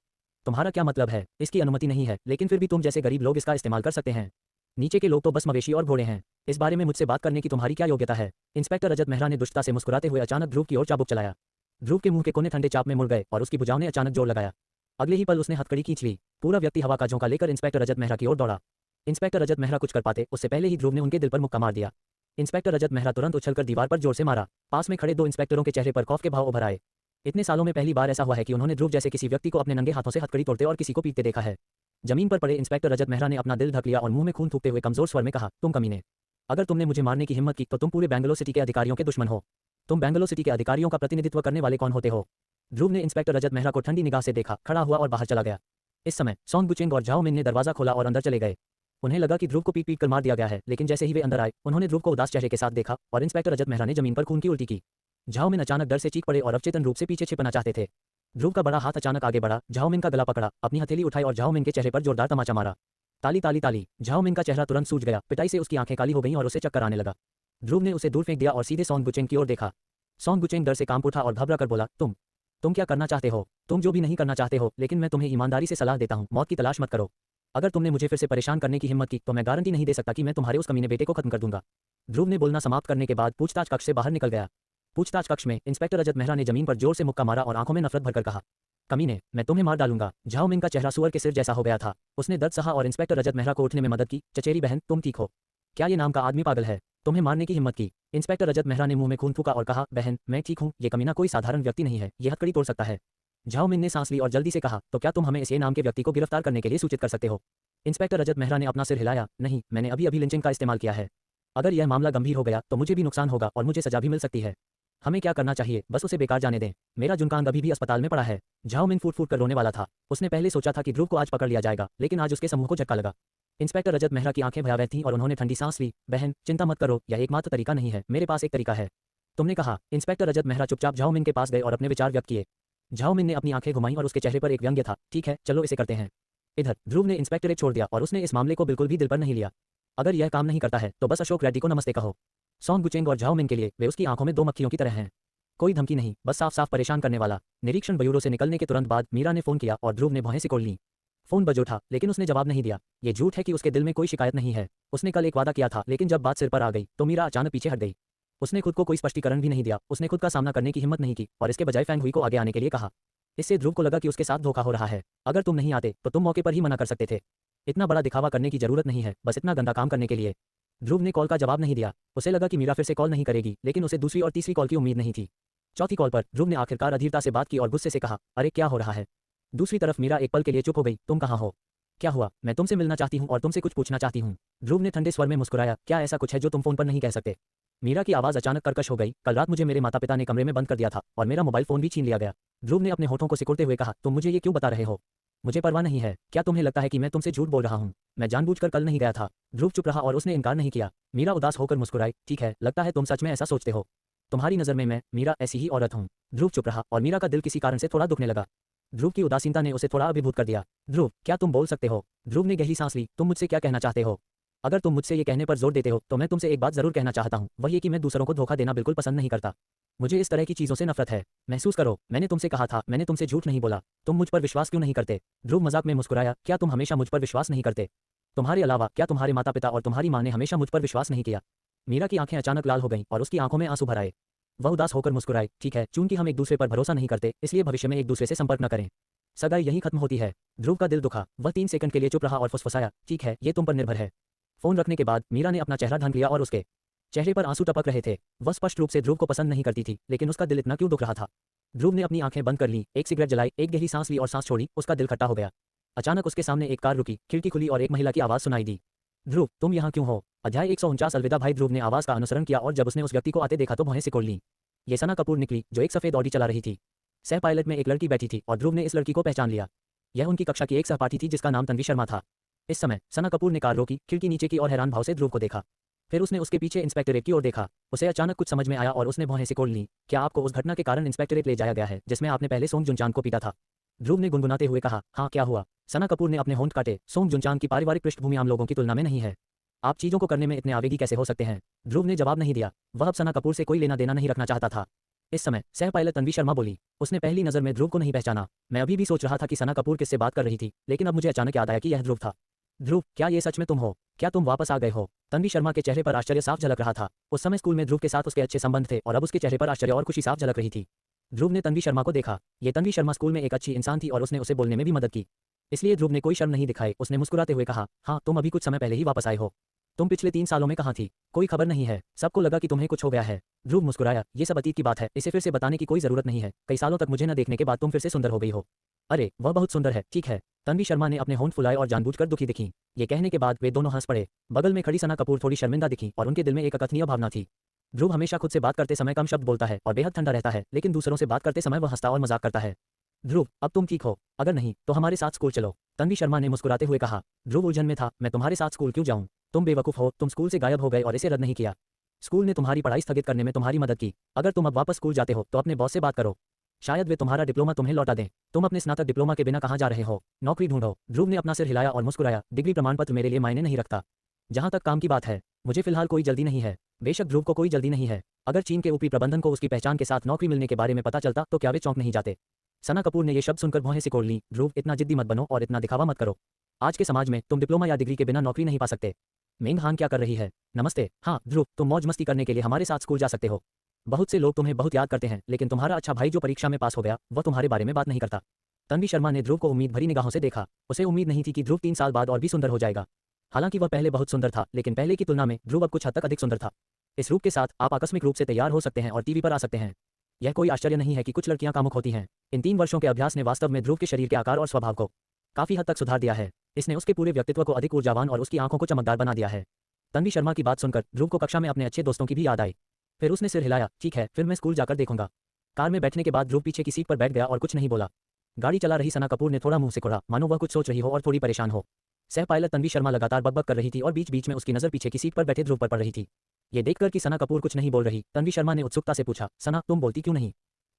तुम्हारा क्या मतलब है? इसकी अनुमति नहीं है, लेकिन फिर भी तुम जैसे गरीब लोग इसका इस्तेमाल कर सकते हैं। नीचे के लोग तो बस मवेशी और घोड़े हैं। इस बारे में मुझसे बात करने की तुम्हारी क्या योग्यता है? इंस्पेक्टर रजत मेहरा ने दुष्टता से मुस्कुराते हुए अचानक ध्रुव की ओर चाबुक चलाया। ध्रुव के मुंह के कोने ठंडे चाप में मुड़ गए और उसकी भुजाओं ने अचानक जोर लगाया। अगले ही पल उसने हथकड़ी खींच ली। पूरा व्यक्ति हवा का झोंका लेकर इंस्पेक्टर रजत मेहरा की ओर दौड़ा। इंस्पेक्टर रजत मेहरा कुछ कर पाते उससे पहले ही ध्रुव ने उनके दिल पर मुक्का मार दिया। इंस्पेक्टर रजत मेहरा तुरंत उछलकर दीवार पर जोर से मारा। पास में खड़े दो इंस्पेक्टरों के चेहरे पर खौफ के भाव उभर आए। इतने सालों में पहली बार ऐसा हुआ है कि उन्होंने ध्रुव जैसे किसी व्यक्ति को अपने नंगे हाथों से हथकड़ी तोड़ते और किसी को पीटते देखा है। जमीन पर पड़े इंस्पेक्टर रजत मेहरा ने अपना दिल ढक लिया और मुंह में खून थूकते हुए कमजोर स्वर में कहा, तुम कमीने, अगर तुमने मुझे मारने की हिम्मत की तो तुम पूरे बेंगलोर सिटी के अधिकारियों के दुश्मन हो। तुम बेंगलोर सिटी के अधिकारियों का प्रतिनिधित्व करने वाले कौन होते हो? ध्रुव ने इंस्पेक्टर रजत मेहरा को ठंडी निगाह से देखा, खड़ा हुआ और बाहर चला गया। इस समय सोंग गुचेंग और झाओ मिन ने दरवाजा खोला और अंदर चले गए। उन्हें लगा कि ध्रुव को पीट पीट कर मार दिया गया है, लेकिन जैसे ही वे अंदर आए उन्होंने ध्रुव को उदास चेहरे के साथ देखा और इंस्पेक्टर रजत मेहरा ने जमीन पर खून की उल्टी की। झाओमिन अचानक डर से चीख पड़े और अवचेतन रूप से पीछे छिपना चाहते थे। ध्रुव का बड़ा हाथ अचानक आगे बढ़ा, झाओमिन का गला पकड़ा, अपनी हथेली उठाई और झाओमिन के चेहरे पर जोरदार तमाचा मारा। ताली ताली ताली। झाओमिन का चेहरा तुरंत सूज गया, पिटाई से उसकी आंखें काली हो गईं और उसे चक्कर आने लगा। ध्रुव ने उसे दूर फेंक दिया और सीधे सॉन्ग गुचेंग की ओर देखा। सॉन्ग गुचेंग डर से कांप उठा और घबरा कर बोला, तुम क्या करना चाहते हो? तुम जो भी नहीं करना चाहते हो, लेकिन मैं तुम्हें ईमानदारी से सलाह देता हूँ, मौत की तलाश मत करो। अगर तुमने मुझे फिर से परेशान करने की हिम्मत की तो मैं गारंटी नहीं दे सकता कि मैं तुम्हारे उस कमीने बेटे को खत्म कर दूंगा। ध्रुव ने बोलना समाप्त करने के बाद पूछताछ कक्ष से बाहर निकल गया। पूछताछ कक्ष में इंस्पेक्टर रजत मेहरा ने जमीन पर जोर से मुक्का मारा और आंखों में नफरत भरकर कहा, कमीने, मैं तुम्हें मार डालूंगा। झाओमिन का चेहरा सुअर के सिर जैसा हो गया था। उसने दर्द सहा और इंस्पेक्टर रजत मेहरा को उठने में मदद की। चचेरी बहन, तुम ठीक हो? क्या ये नाम का आदमी पागल है? तुम्हें मारने की हिम्मत की? इंस्पेक्टर रजत मेहरा ने मुंह में खून फूका और कहा, बहन, मैं ठीक हूँ, ये कमीना कोई साधारण व्यक्ति नहीं है, ये हथकड़ी तोड़ सकता है। झाओमिन ने सांस ली और जल्दी से कहा, तो क्या तुम हमें इस नाम के व्यक्ति को गिरफ्तार करने के लिए सूचित कर सकते हो? इंस्पेक्टर रजत मेहरा ने अपना सिर हिलाया, नहीं, मैंने अभी अभी लिंचिंग का इस्तेमाल किया है। अगर यह मामला गंभीर हो गया तो मुझे भी नुकसान होगा और मुझे सजा भी मिल सकती है। हमें क्या करना चाहिए? बस उसे बेकार जाने दें। मेरा जुनकांग अभी भी अस्पताल में पड़ा है। झाओमिन फूट फूट कर रोने वाला था। उसने पहले सोचा था कि ध्रुव को आज पकड़ लिया जाएगा, लेकिन आज उसके समूह को झटका लगा। इंस्पेक्टर रजत मेहरा की आंखें भयावह थीं और उन्होंने ठंडी सांस ली। बहन, चिंता मत करो, यह एकमात्र तरीका नहीं है, मेरे पास एक तरीका है। तुमने कहा। इंस्पेक्टर रजत मेहरा चुपचाप झाओमिन के पास गए और अपने विचार व्यक्त किए। झाओमिन ने अपनी आंखें घुमाई और उसके चेहरे पर एक व्यंग्य था। ठीक है, चलो इसे करते हैं। इधर ध्रुव ने इंस्पेक्टरेट छोड़ दिया और उसने इस मामले को बिल्कुल भी दिल पर नहीं लिया। अगर यह काम नहीं करता है तो बस अशोक रेड्डी को नमस्ते कहो। सॉन्ग गुचेंग और झाओमिन के लिए वे उसकी आंखों में दो मक्खियों की तरह हैं। कोई धमकी नहीं, बस साफ साफ परेशान करने वाला। निरीक्षण ब्यूरो से निकलने के तुरंत बाद मीरा ने फोन किया और ध्रुव ने भौहें सिकोड़ लीं। फोन बज उठा, लेकिन उसने जवाब नहीं दिया। ये झूठ है कि उसके दिल में कोई शिकायत नहीं है। उसने कल एक वादा किया था, लेकिन जब बात सिर पर आ गई तो मीरा अचानक पीछे हट गई। उसने खुद को कोई स्पष्टीकरण भी नहीं दिया। उसने खुद का सामना करने की हिम्मत नहीं की और इसके बजाय फैंग हुई को आगे आने के लिए कहा। इससे ध्रुव को लगा कि उसके साथ धोखा हो रहा है। अगर तुम नहीं आते तो तुम मौके पर ही मना कर सकते थे। इतना बड़ा दिखावा करने की जरूरत नहीं है, बस इतना गंदा काम करने के लिए। ध्रुव ने कॉल का जवाब नहीं दिया। उसे लगा कि मीरा फिर से कॉल नहीं करेगी, लेकिन उसे दूसरी और तीसरी कॉल की उम्मीद नहीं थी। चौथी कॉल पर ध्रुव ने आखिरकार अधीरता से बात की और गुस्से से कहा, अरे क्या हो रहा है? दूसरी तरफ मीरा एक पल के लिए चुप हो गई। तुम कहाँ हो? क्या हुआ? मैं तुमसे मिलना चाहती हूँ और तुमसे कुछ पूछना चाहती हूँ। ध्रुव ने ठंडे स्वर में मुस्कुराया, क्या ऐसा कुछ है जो तुम फोन पर नहीं कह सकते? मीरा की आवाज अचानक कर्कश हो गई। कल रात मुझे मेरे माता पिता ने कमरे में बंद कर दिया था और मेरा मोबाइल फोन भी छीन लिया गया। ध्रुव ने अपने होठों को सिकुड़ते हुए कहा, तुम मुझे ये क्यों बता रहे हो? मुझे परवाह नहीं है। क्या तुम्हें लगता है कि मैं तुमसे झूठ बोल रहा हूँ? मैं जानबूझकर कल नहीं गया था। ध्रुव चुप रहा और उसने इनकार नहीं किया। मीरा उदास होकर मुस्कुराई, ठीक है, लगता है तुम सच में ऐसा सोचते हो। तुम्हारी नज़र में मैं, मीरा, ऐसी ही औरत हूँ। ध्रुव चुप रहा और मीरा का दिल किसी कारण से थोड़ा दुखने लगा। ध्रुव की उदासीनता ने उसे थोड़ा अभिभूत कर दिया। ध्रुव, क्या तुम बोल सकते हो? ध्रुव ने गहरी सांस ली, तुम मुझसे क्या कहना चाहते हो? अगर तुम मुझसे ये कहने पर जोर देते हो तो मैं तुमसे एक बात जरूर कहना चाहता हूँ, वह ये कि मैं दूसरों को धोखा देना बिल्कुल पसंद नहीं करता। मुझे इस तरह की चीज़ों से नफरत है। महसूस करो, मैंने तुमसे कहा था, मैंने तुमसे झूठ नहीं बोला। तुम मुझ पर विश्वास क्यों नहीं करते? ध्रुव मजाक में मुस्कुराया, क्या तुम हमेशा मुझ पर विश्वास नहीं करते? तुम्हारे अलावा क्या तुम्हारे माता पिता और तुम्हारी माँ ने हमेशा मुझ पर विश्वास नहीं किया? मीरा की आंखें अचानक लाल हो गईं और उसकी आंखों में आंसू भर आए। वह उदास होकर मुस्कुराई, ठीक है, चूंकि हम एक दूसरे पर भरोसा नहीं करते, इसलिए भविष्य में एक दूसरे से संपर्क न करें। सगाई यहीं खत्म होती है। ध्रुव का दिल दुखा। वह 3 सेकंड के लिए चुप रहा और फुसफुसाया, ठीक है, ये तुम पर निर्भर है। फोन रखने के बाद मीरा ने अपना चेहरा ढांक लिया और उसके चेहरे पर आंसू टपक रहे थे। वह स्पष्ट रूप से ध्रुव को पसंद नहीं करती थी, लेकिन उसका दिल इतना क्यों दुख रहा था? ध्रुव ने अपनी आंखें बंद कर ली, एक सिगरेट जलाई, एक गहरी सांस ली और सांस छोड़ी। उसका दिल खट्टा हो गया। अचानक उसके सामने एक कार रुकी, खिड़की खुली और एक महिला की आवाज सुनाई दी, ध्रुव, तुम यहाँ क्यों हो? अध्याय 149 अलविदा भाई। ध्रुव ने आवाज का अनुसरण किया और जब उसने उस व्यक्ति को आते देखा तो भौहें सिकोड़ लीं। ये सना कपूर निकली, जो एक सफेद ऑडी चला रही थी। सह पायलट में एक लड़की बैठी थी और ध्रुव ने इस लड़की को पहचान लिया। यह उनकी कक्षा की एक सहपाठी थी जिसका नाम तन्वी शर्मा था। इस समय सना कपूर ने कार रोकी, खिड़की नीचे की और हैरान भाव से ध्रुव को देखा। फिर उसने उसके पीछे इंस्पेक्टरेट की ओर देखा। उसे अचानक कुछ समझ में आया और उसने भौहें सिकोड़ लीं। क्या आपको उस घटना के कारण इंस्पेक्टरेट ले जाया गया है जिसमें आपने पहले सोंग जुनचांद को पीटा था? ध्रुव ने गुनगुनाते हुए कहा, हाँ, क्या हुआ? सना कपूर ने अपने होंठ काटे, सोंग जुनचांद की पारिवारिक पृष्ठभूमि आम लोगों की तुलना में नहीं है। आप चीजों को करने में इतने आवेगी कैसे हो सकते हैं? ध्रुव ने जवाब नहीं दिया। वह अब सना कपूर से कोई लेना देना नहीं रखना चाहता था। इस समय सह पायलट तन्वी शर्मा बोली। उसने पहली नजर में ध्रुव को नहीं पहचाना। मैं अभी भी सोच रहा था कि सना कपूर किससे बात कर रही थी, लेकिन अब मुझे अचानक याद आया कि यह ध्रुव था। ध्रुव, क्या ये सच में तुम हो? क्या तुम वापस आ गए हो? तन्वी शर्मा के चेहरे पर आश्चर्य साफ झलक रहा था। उस समय स्कूल में ध्रुव के साथ उसके अच्छे संबंध थे और अब उसके चेहरे पर आश्चर्य और खुशी साफ झलक रही थी। ध्रुव ने तन्वी शर्मा को देखा। ये तन्वी शर्मा स्कूल में एक अच्छी इंसान थी और उसने उसे बोलने में भी मदद की, इसलिए ध्रुव ने कोई शर्म नहीं दिखाई। उसने मुस्कुराते हुए कहा, हाँ, तुम अभी कुछ समय पहले ही वापस आए हो। तुम पिछले 3 सालों में कहाँ थी? कोई खबर नहीं है। सबको लगा कि तुम्हें कुछ हो गया है। ध्रुव मुस्कुराया, ये सब अतीत की बात है, इसे फिर से बताने की कोई जरूरत नहीं है। कई सालों तक मुझे न देखने के बाद तुम फिर से सुंदर हो गई हो। अरे, वह बहुत सुंदर है, ठीक है। तन्वी शर्मा ने अपने होंठ फुलाए और जानबूझकर दुखी दिखी। ये कहने के बाद वे दोनों हंस पड़े। बगल में खड़ी सना कपूर थोड़ी शर्मिंदा दिखी और उनके दिल में एक अकथनीय भावना थी। ध्रुव हमेशा खुद से बात करते समय कम शब्द बोलता है और बेहद ठंडा रहता है, लेकिन दूसरों से बात करते समय वह हंसता और मजाक करता है। ध्रुव, अब तुम ठीक हो? अगर नहीं तो हमारे साथ स्कूल चलो। तन्वी शर्मा ने मुस्कुराते हुए कहा। ध्रुव उलझन में था। मैं तुम्हारे साथ स्कूल क्यों जाऊं? तुम बेवकूफ हो, तुम स्कूल से गायब हो गए और इसे रद्द नहीं किया। स्कूल ने तुम्हारी पढ़ाई स्थगित करने में तुम्हारी मदद की। अगर तुम अब वापस स्कूल जाते हो तो अपने बॉस से बात करो। शायद वे तुम्हारा डिप्लोमा तुम्हें लौटा दें। तुम अपने स्नातक डिप्लोमा के बिना कहाँ जा रहे हो? नौकरी ढूंढो। ध्रुव ने अपना सिर हिलाया और मुस्कुराया। डिग्री प्रमाण पत्र मेरे लिए मायने नहीं रखता। जहां तक काम की बात है, मुझे फिलहाल कोई जल्दी नहीं है। बेशक ध्रुव को कोई जल्दी नहीं है। अगर चीन के ऊपरी प्रबंधन को उसकी पहचान के साथ नौकरी मिलने के बारे में पता चलता तो क्या वे चौंक नहीं जाते? सना कपूर ने ये शब्द सुनकर भौहें सिकोड़ लीं। ध्रुव, इतना जिद्दी मत बनो और इतना दिखावा मत करो। आज के समाज में तुम डिप्लोमा या डिग्री के बिना नौकरी नहीं पा सकते। मेंग हान क्या कर रही है? नमस्ते। हाँ ध्रुव, तुम मौज मस्ती करने के लिए हमारे साथ स्कूल जा सकते हो। बहुत से लोग तुम्हें बहुत याद करते हैं, लेकिन तुम्हारा अच्छा भाई जो परीक्षा में पास हो गया वह तुम्हारे बारे में बात नहीं करता। तन्वी शर्मा ने ध्रुव को उम्मीद भरी निगाहों से देखा। उसे उम्मीद नहीं थी कि ध्रुव 3 साल बाद और भी सुंदर हो जाएगा। हालांकि वह पहले बहुत सुंदर था, लेकिन पहले की तुलना में ध्रुव अब कुछ हद तक अधिक सुंदर था। इस रूप के साथ आप आकस्मिक रूप से तैयार हो सकते हैं और टीवी पर आ सकते हैं। यह कोई आश्चर्य नहीं है कि कुछ लड़कियां कामुक होती हैं। इन 3 वर्षों के अभ्यास ने वास्तव में ध्रुव के शरीर के आकार और स्वभाव को काफी हद तक सुधार दिया है। इसने उसके पूरे व्यक्तित्व को अधिक ऊर्जावान और उसकी आंखों को चमकदार बना दिया है। तन्वी शर्मा की बात सुनकर ध्रुव को कक्षा में अपने अच्छे दोस्तों की भी याद आई। फिर उसने सिर हिलाया। ठीक है, फिर मैं स्कूल जाकर देखूंगा। कार में बैठने के बाद ध्रुव पीछे की सीट पर बैठ गया और कुछ नहीं बोला। गाड़ी चला रही सना कपूर ने थोड़ा मुंह सिकुड़ा, मानो वह कुछ सोच रही हो और थोड़ी परेशान हो। सह पायलट तन्वी शर्मा लगातार बकबक कर रही थी और बीच बीच में उसकी नजर पीछे की सीट पर बैठे ध्रुव पर पड़ रही थी। ये देखकर कि सना कपूर कुछ नहीं बोल रही, तन्वी शर्मा ने उत्सुकता से पूछा, सना तुम बोलती क्यों नहीं?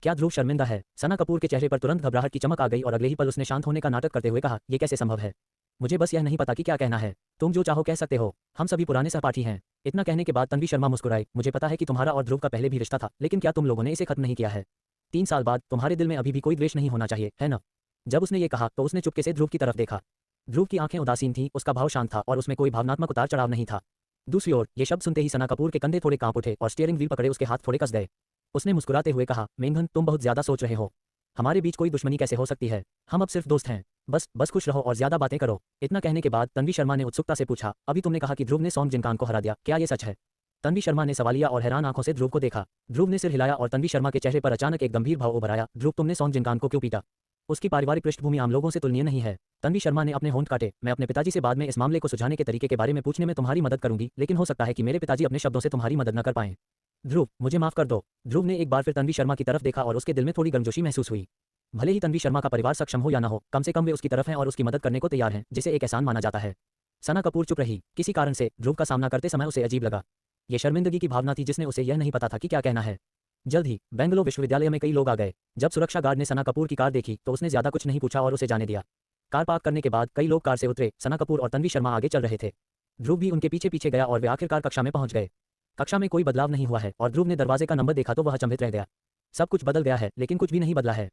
क्या ध्रुव शर्मिंदा है? सना कपूर के चेहरे पर तुरंत घबराहट की चमक आ गई और अगले ही पल उसने शांत होने का नाटक करते हुए कहा, ये कैसे संभव है? मुझे बस यह नहीं पता कि क्या कहना है। तुम जो चाहो कह सकते हो, हम सभी पुराने सहपाठी हैं। इतना कहने के बाद तन्वी शर्मा मुस्कुराई। मुझे पता है कि तुम्हारा और ध्रुव का पहले भी रिश्ता था, लेकिन क्या तुम लोगों ने इसे खत्म नहीं किया है? 3 साल बाद तुम्हारे दिल में अभी भी कोई द्वेष नहीं होना चाहिए, है ना? जब उसने ये कहा तो उसने चुपके से ध्रुव की तरफ देखा। ध्रुव की आंखें उदासीन थीं, उसका भाव शांत था और उसमें कोई भावनात्मक उतार चढ़ाव नहीं था। दूसरी ओर ये शब्द सुनते ही सना कपूर के कंधे थोड़े कांप उठे और स्टीयरिंग व्हील पकड़े उसके हाथ थोड़े कस गए। उसने मुस्कुराते हुए कहा, मेंघन तुम बहुत ज्यादा सोच रहे हो। हमारे बीच कोई दुश्मनी कैसे हो सकती है? हम अब सिर्फ दोस्त हैं। बस खुश रहो और ज्यादा बातें करो। इतना कहने के बाद तन्वी शर्मा ने उत्सुकता से पूछा, अभी तुमने कहा कि ध्रुव ने सॉन्ग जिनकान को हरा दिया, क्या ये सच है? तन्वी शर्मा ने सवालिया और हैरान आंखों से ध्रुव को देखा। ध्रुव ने सिर हिलाया और तन्वी शर्मा के चेहरे पर अचानक एक गंभीर भाव उभर आया। ध्रुव, तुमने सॉन्ग जिनकान को क्यों पीटा? उसकी पारिवारिक पृष्ठभूमि आम लोगों से तुलनीय नहीं है। तन्वी शर्मा ने अपने होंठ काटे। मैं अपने पिताजी से बाद में इस मामले को सुलझाने के तरीके के बारे में पूछने में तुम्हारी मदद करूंगी, लेकिन हो सकता है कि मेरे पिताजी अपने शब्दों से तुम्हारी मदद न कर पाएं। ध्रुव, मुझे माफ कर दो। ध्रुव ने एक बार फिर तन्वी शर्मा की तरफ देखा और उसके दिल में थोड़ी गर्मजोशी महसूस हुई। भले ही तन्वी शर्मा का परिवार सक्षम हो या न हो, कम से कम वे उसकी तरफ हैं और उसकी मदद करने को तैयार हैं, जिसे एक एहसान माना जाता है। सना कपूर चुप रही। किसी कारण से ध्रुव का सामना करते समय उसे अजीब लगा। ये शर्मिंदगी की भावना थी जिसने उसे यह नहीं पता था कि क्या कहना है। जल्द ही बेंगलोर विश्वविद्यालय में कई लोग आ गए। जब सुरक्षा गार्ड ने सना कपूर की कार देखी तो उसने ज्यादा कुछ नहीं पूछा और उसे जाने दिया। कार पार्क करने के बाद कई लोग कार से उतरे। सना कपूर और तन्वी शर्मा आगे चल रहे थे। ध्रुव भी उनके पीछे पीछे गया और वे आखिरकार कक्षा में पहुंच गए। कक्षा में कोई बदलाव नहीं हुआ है और ध्रुव ने दरवाजे का नंबर देखा तो वह अचंभित रह गया। सब कुछ बदल गया है, लेकिन कुछ भी नहीं बदला है।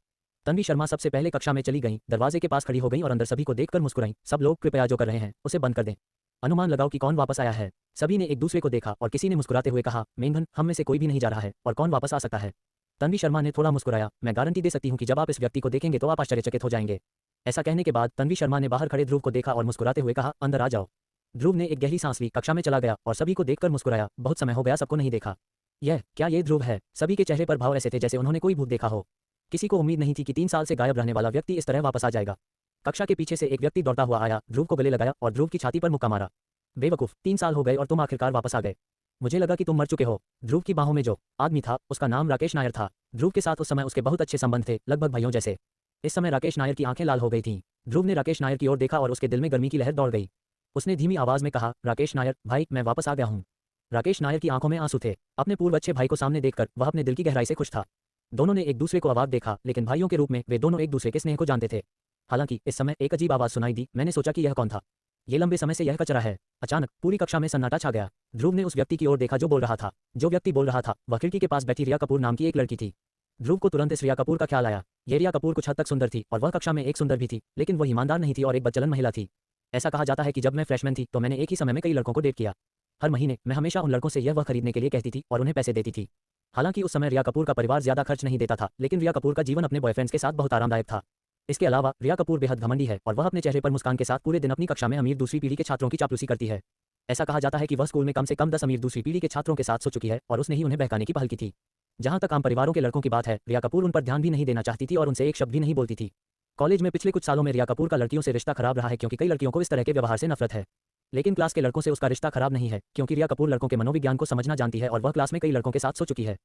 तन्वी शर्मा सबसे पहले कक्षा में चली गईं, दरवाजे के पास खड़ी हो गईं और अंदर सभी को देखकर मुस्कुराईं। सब लोग कृपया जो कर रहे हैं उसे बंद कर दें। अनुमान लगाओ कि कौन वापस आया है। सभी ने एक दूसरे को देखा और किसी ने मुस्कुराते हुए कहा, मेंघन, हम में से कोई भी नहीं जा रहा है और कौन वापस आ सकता है? तन्वी शर्मा ने थोड़ा मुस्कुराया। मैं गारंटी दे सकती हूँ कि जब आप इस व्यक्ति को देखेंगे तो आप आश्चर्यचकित हो जाएंगे। ऐसा कहने के बाद तन्वी शर्मा ने बाहर खड़े ध्रुव को देखा और मुस्कुराते हुए कहा, अंदर आ जाओ। ध्रुव ने एक गहरी सांस ली, कक्षा में चला गया और सभी को देखकर मुस्कुराया। बहुत समय हो गया सबको नहीं देखा। क्या ये ध्रुव है? सभी के चेहरे पर भाव ऐसे थे जैसे उन्होंने कोई भूत देखा हो। किसी को उम्मीद नहीं थी कि 3 साल से गायब रहने वाला व्यक्ति इस तरह वापस आ जाएगा। कक्षा के पीछे से एक व्यक्ति दौड़ता हुआ आया, ध्रुव को गले लगाया और ध्रुव की छाती पर मुक्का मारा। बेवकूफ, 3 साल हो गए और तुम आखिरकार वापस आ गए। मुझे लगा कि तुम मर चुके हो। ध्रुव की बाहों में जो आदमी था उसका नाम राकेश नायर था। ध्रुव के साथ उस समय उसके बहुत अच्छे संबंध थे, लगभग भाइयों जैसे। इस समय राकेश नायर की आंखें लाल हो गई थीं। ध्रुव ने राकेश नायर की ओर देखा और उसके दिल में गर्मी की लहर दौड़ गई। उसने धीमी आवाज में कहा, राकेश नायर भाई, मैं वापस आ गया हूँ। राकेश नायर की आंखों में आंसू थे। अपने पूर्व अच्छे भाई को सामने देखकर वह अपने दिल की गहराई से खुश था। दोनों ने एक दूसरे को अवाक देखा, लेकिन भाइयों के रूप में वे दोनों एक दूसरे के स्नेह को जानते थे। हालांकि इस समय एक अजीब आवाज सुनाई दी। मैंने सोचा कि यह कौन था? ये लंबे समय से यह कचरा है। अचानक पूरी कक्षा में सन्नाटा छा गया। ध्रुव ने उस व्यक्ति की ओर देखा जो बोल रहा था। जो व्यक्ति बोल रहा था वह खिड़की के पास बैठी रिया कपूर नाम की एक लड़की थी। ध्रुव को तुरंत इस रिया कपूर का ख्याल आया। ये रिया कपूर कुछ हद तक सुंदर थी और वह कक्षा में एक सुंदर भी थी, लेकिन वह ईमानदार नहीं थी और एक बदचलन महिला थी। ऐसा कहा जाता है कि जब मैं फ्रेशमैन थी तो मैंने एक ही समय में कई लड़कों को डेट किया। हर महीने मैं हमेशा उन लड़कों से यह वह खरीदने के लिए कहती थी और उन्हें पैसे देती थी। हालांकि उस समय रिया कपूर का परिवार ज्यादा खर्च नहीं देता था, लेकिन रिया कपूर का जीवन अपने बॉयफ्रेंड्स के साथ बहुत आरामदायक था। इसके अलावा रिया कपूर बेहद घमंडी है और वह अपने चेहरे पर मुस्कान के साथ पूरे दिन अपनी कक्षा में अमीर दूसरी पीढ़ी के छात्रों की चापलूसी करती है। ऐसा कहा जाता है कि वह स्कूल में कम से कम 10 अमीर दूसरी पीढ़ी के छात्रों के साथ सो चुकी है और उसने ही उन्हें बहकाने की पहल की थी। जहां तक आम परिवारों के लड़कों की बात है, रिया कपूर उन पर ध्यान भी नहीं देना चाहती थी और उनसे एक शब्द भी नहीं बोलती थी। कॉलेज में पिछले कुछ सालों में रिया कपूर का लड़कियों से रिश्ता खराब रहा है क्योंकि कई लड़कियों को इस तरह के व्यवहार से नफरत है। लेकिन क्लास के लड़कों से उसका रिश्ता खराब नहीं है, क्योंकि रिया कपूर लड़कों के मनोविज्ञान को समझना जानती है और वह क्लास में कई लड़कों के साथ सो चुकी है।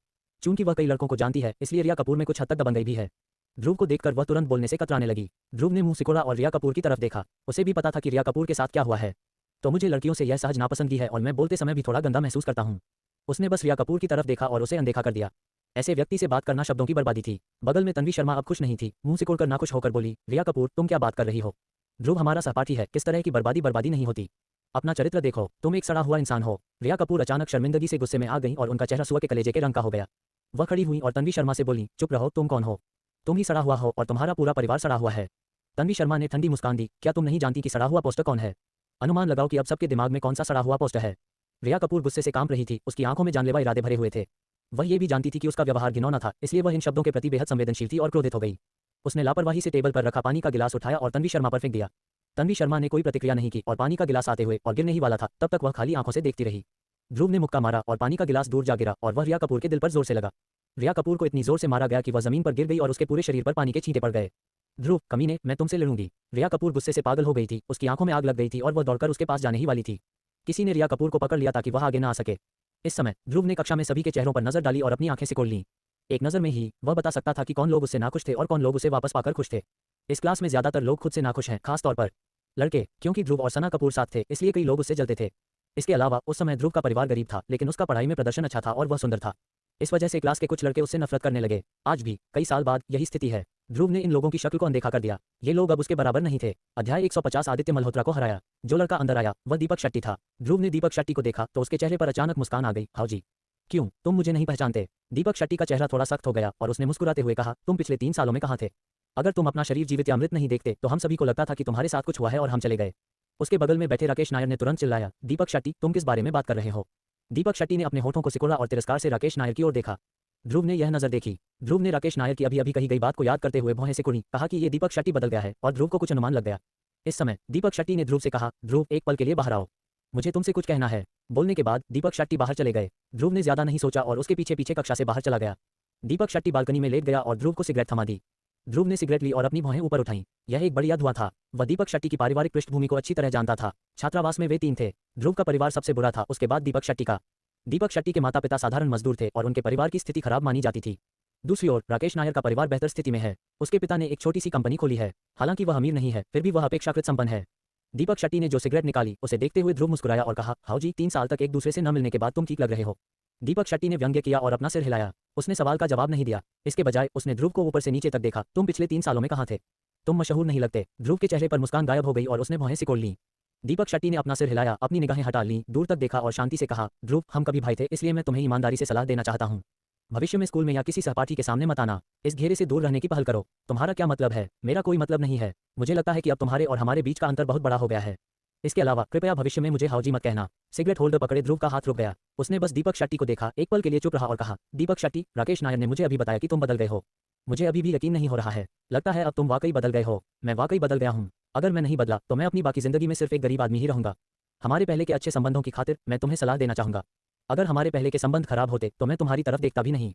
चूंकि वह कई लड़कों को जानती है, इसलिए रिया कपूर में कुछ हद तक दबंगई भी है। ध्रुव को देखकर वह तुरंत बोलने से कतराने लगी। ध्रुव ने मुंह सिकोड़ा और रिया कपूर की तरफ देखा। उसे भी पता था कि रिया कपूर के साथ क्या हुआ है। तो मुझे लड़कियों से यह सहज नापसंदगी है और मैं बोलते समय भी थोड़ा गंदा महसूस करता हूँ। उसने बस रिया कपूर की तरफ देखा और उसे अनदेखा कर दिया। ऐसे व्यक्ति से बात करना शब्दों की बर्बादी थी। बगल में तन्वी शर्मा अब खुश नहीं थी, मुंह सिकोड़कर नाखुश होकर बोली, रिया कपूर तुम क्या बात कर रही हो? ध्रुव हमारा सहपाठी है, किस तरह की बर्बादी नहीं होती। अपना चरित्र देखो, तुम एक सड़ा हुआ इंसान हो। रिया कपूर अचानक शर्मिंदगी से गुस्से में आ गई और उनका चेहरा सुअर के कलेजे के रंग का हो गया। वह खड़ी हुई और तन्वी शर्मा से बोली, चुप रहो, तुम कौन हो? तुम ही सड़ा हुआ हो और तुम्हारा पूरा परिवार सड़ा हुआ है। तन्वी शर्मा ने ठंडी मुस्कान दी, क्या तुम नहीं जानती कि सड़ा हुआ पोस्टर कौन है? अनुमान लगाओ कि अब सबके दिमाग में कौन सा सड़ा हुआ पोस्टर है। रिया कपूर गुस्से से कांप रही थी, उसकी आंखों में जानलेवा इरादे भरे हुए थे। वह ये भी जानती थी कि उसका व्यवहार घिनौना था, इसलिए वह इन शब्दों के प्रति बेहद संवेदनशील थी और क्रोधित हो गई। उसने लापरवाही से टेबल पर रखा पानी का गिलास उठाया और तन्वी शर्मा पर फेंक दिया। तन्वी शर्मा ने कोई प्रतिक्रिया नहीं की और पानी का गिलास आते हुए और गिरने ही वाला था तब तक वह खाली आंखों से देखती रही। ध्रुव ने मुक्का मारा और पानी का गिलास दूर जा गिरा और वह रिया कपूर के दिल पर जोर से लगा। रिया कपूर को इतनी जोर से मारा गया कि वह जमीन पर गिर गई और उसके पूरे शरीर पर पानी के छींटे पड़ गए। ध्रुव कमीने, मैं तुमसे लड़ूंगी। रिया कपूर गुस्से से पागल हो गई थी, उसकी आंखों में आग लग गई थी और वह दौड़कर उसके पास जाने ही वाली थी। किसी ने रिया कपूर को पकड़ लिया ताकि वह आगे ना आ सके। इस समय ध्रुव ने कक्षा में सभी के चेहरों पर नजर डाली और अपनी आंखें सिकोड़ लीं। एक नजर में ही वह बता सकता था कि कौन लोग उससे नाखुश थे और कौन लोग उसे वापस पाकर खुश थे। इस क्लास में ज्यादातर लोग खुद से नाखुश हैं, खास तौर पर लड़के, क्योंकि ध्रुव और सना कपूर साथ थे इसलिए कई लोग उससे जलते थे। इसके अलावा उस समय ध्रुव का परिवार गरीब था, लेकिन उसका पढ़ाई में प्रदर्शन अच्छा था और वह सुंदर था। इस वजह से क्लास के कुछ लड़के उससे नफरत करने लगे। आज भी कई साल बाद यही स्थिति है। ध्रुव ने इन लोगों की शक्ल को अनदेखा कर दिया। ये लोग अब उसके बराबर नहीं थे। अध्याय 150 आदित्य मल्होत्रा को हराया। जो लड़का अंदर आया वह दीपक शेट्टी था। ध्रुव ने दीपक शेट्टी को देखा तो उसके चेहरे पर अचानक मुस्कान आ गई। हाउ जी, क्यों तुम मुझे नहीं पहचानते? दीपक शेट्टी का चेहरा थोड़ा सख्त हो गया और उसने मुस्कुराते हुए कहा, तुम पिछले 3 सालों में कहाँ थे? अगर तुम अपना शरीर जीवित या अमृत नहीं देखते तो हम सभी को लगता था कि तुम्हारे साथ कुछ हुआ है और हम चले गए। उसके बगल में बैठे राकेश नायर ने तुरंत चिल्लाया, दीपक शेट्टी तुम किस बारे में बात कर रहे हो? दीपक शेट्टी ने अपने होठों को सिकोड़ा और तिरस्कार से राकेश नायर की ओर देखा। ध्रुव ने यह नजर देखी। ध्रुव ने राकेश नायर की अभी अभी कही गई बात को याद करते हुए भौहें सिकुड़ी, कहा कि ये दीपक शेट्टी बदल गया है और ध्रुव को कुछ अनुमान लग गया। इस समय दीपक शेट्टी ने ध्रुव से कहा, ध्रुव एक पल के लिए बाहर आओ, मुझे तुमसे कुछ कहना है। बोलने के बाद दीपक शेट्टी बाहर चले गए। ध्रुव ने ज्यादा नहीं सोचा और उसके पीछे पीछे कक्षा से बाहर चला गया। दीपक शेट्टी बालकनी में लेट गया और ध्रुव को सिगरेट थमा दी। ध्रुव ने सिगरेट ली और अपनी भौहें ऊपर उठाई। यह एक बढ़िया धुआं था। वह दीपक शेट्टी की पारिवारिक पृष्ठभूमि को अच्छी तरह जानता था। छात्रावास में वे 3 थे। ध्रुव का परिवार सबसे बुरा था, उसके बाद दीपक शेट्टी का। दीपक शेट्टी के माता पिता साधारण मजदूर थे और उनके परिवार की स्थिति खराब मानी जाती थी। दूसरी ओर राकेश नायर का परिवार बेहतर स्थिति में है। उसके पिता ने एक छोटी सी कंपनी खोली है। हालांकि वह अमीर नहीं है, फिर भी वह अपेक्षाकृत संपन्न है। दीपक शेट्टी ने जो सिगरेट निकाली उसे देखते हुए ध्रुव मुस्कुराया और कहा, हाउ जी, 3 साल तक एक दूसरे से न मिलने के बाद तुम ठीक लग रहे हो। दीपक शेट्टी ने व्यंग्य किया और अपना सिर हिलाया। उसने सवाल का जवाब नहीं दिया। इसके बजाय उसने ध्रुव को ऊपर से नीचे तक देखा। तुम पिछले 3 सालों में कहाँ थे? तुम मशहूर नहीं लगते। ध्रुव के चेहरे पर मुस्कान गायब हो गई और उसने भौहें सिकोड़ लीं। दीपक शेट्टी ने अपना सिर हिलाया, अपनी निगाहें हटा लीं, दूर तक देखा और शांति से कहा, ध्रुव हम कभी भाई थे, इसलिए मैं तुम्हें ईमानदारी से सलाह देना चाहता हूँ। भविष्य में स्कूल में या किसी सहपाठी के सामने मत आना। इस घेरे से दूर रहने की पहल करो। तुम्हारा क्या मतलब है? मेरा कोई मतलब नहीं है। मुझे लगता है कि अब तुम्हारे और हमारे बीच का अंतर बहुत बड़ा हो गया है। इसके अलावा कृपया भविष्य में मुझे हाउजी मत कहना। सिगरेट होल्डर पकड़े ध्रुव का हाथ रुक गया। उसने बस दीपक शेट्टी को देखा, एक पल के लिए चुप रहा और कहा, दीपक शेट्टी, राकेश नायर ने मुझे अभी बताया कि तुम बदल गए हो। मुझे अभी भी यकीन नहीं हो रहा है। लगता है अब तुम वाकई बदल गए हो। मैं वाकई बदल गया हूँ। अगर मैं नहीं बदला तो मैं अपनी बाकी जिंदगी में सिर्फ एक गरीब आदमी ही रहूंगा। हमारे पहले के अच्छे संबंधों की खातिर मैं तुम्हें सलाह देना चाहूंगा। अगर हमारे पहले के संबंध खराब होते तो मैं तुम्हारी तरफ देखता भी नहीं।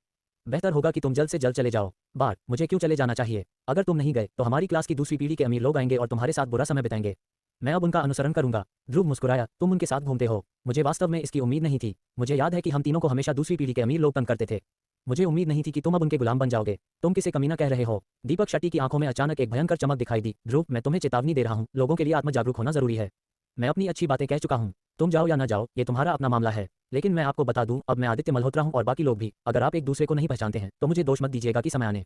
बेहतर होगा कि तुम जल्द से जल्द चले जाओ। बात, मुझे क्यों चले जाना चाहिए? अगर तुम नहीं गए तो हमारी क्लास की दूसरी पीढ़ी के अमीर लोग आएंगे और तुम्हारे साथ बुरा समय बिताएंगे। मैं अब उनका अनुसरण करूंगा। ध्रुव मुस्कुराया, तुम उनके साथ घूमते हो? मुझे वास्तव में इसकी उम्मीद नहीं थी। मुझे याद है कि हम तीनों को हमेशा दूसरी पीढ़ी के अमीर लोग तंग करते थे। मुझे उम्मीद नहीं थी कि तुम अब उनके गुलाम बन जाओगे। तुम किसे कमीना कह रहे हो? दीपक शेट्टी की आंखों में अचानक एक भयंकर चमक दिखाई दी। ध्रुव, मैं तुम्हें चेतावनी दे रहा हूँ, लोगों के लिए आत्म जागरूक होना जरूरी है। मैं अपनी अच्छी बातें कह चुका हूँ। तुम जाओ या न जाओ ये तुम्हारा अपना मामला है। लेकिन मैं आपको बता दूं, अब मैं आदित्य मल्होत्रा हूं और बाकी लोग भी। अगर आप एक दूसरे को नहीं पहचानते हैं तो मुझे दोष मत दीजिएगा कि समय आने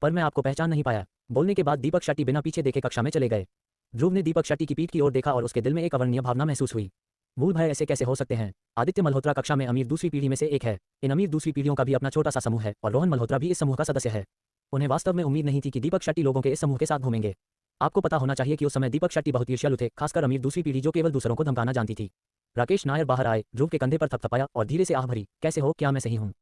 पर मैं आपको पहचान नहीं पाया। बोलने के बाद दीपक शेट्टी बिना पीछे देखे कक्षा में चले गए। ध्रुव ने दीपक शेट्टी की पीठ की ओर देखा और उसके दिल में एक अवर्णनीय भावना महसूस हुई। मूल भय ऐसे कैसे हो सकते हैं? आदित्य मल्होत्रा कक्षा में अमीर दूसरी पीढ़ी में से एक है। इन अमीर दूसरी पीढ़ियों का भी अपना छोटा सा समूह है और रोहन मल्होत्रा भी इस समूह का सदस्य है। उन्हें वास्तव में उम्मीद नहीं थी कि दीपक शेट्टी लोगों के इस समूह के साथ घूमेंगे। आपको पता होना चाहिए कि उस समय दीपक शेट्टी बहुत ईर्ष्यालु थे, खासकर अमीर दूसरी पीढ़ी जो केवल दूसरों को धमकाना जानती थी। राकेश नायर बाहर आए, ध्रुव के कंधे पर थपथपाया और धीरे से आह भरी, कैसे हो, क्या मैं सही हूँ?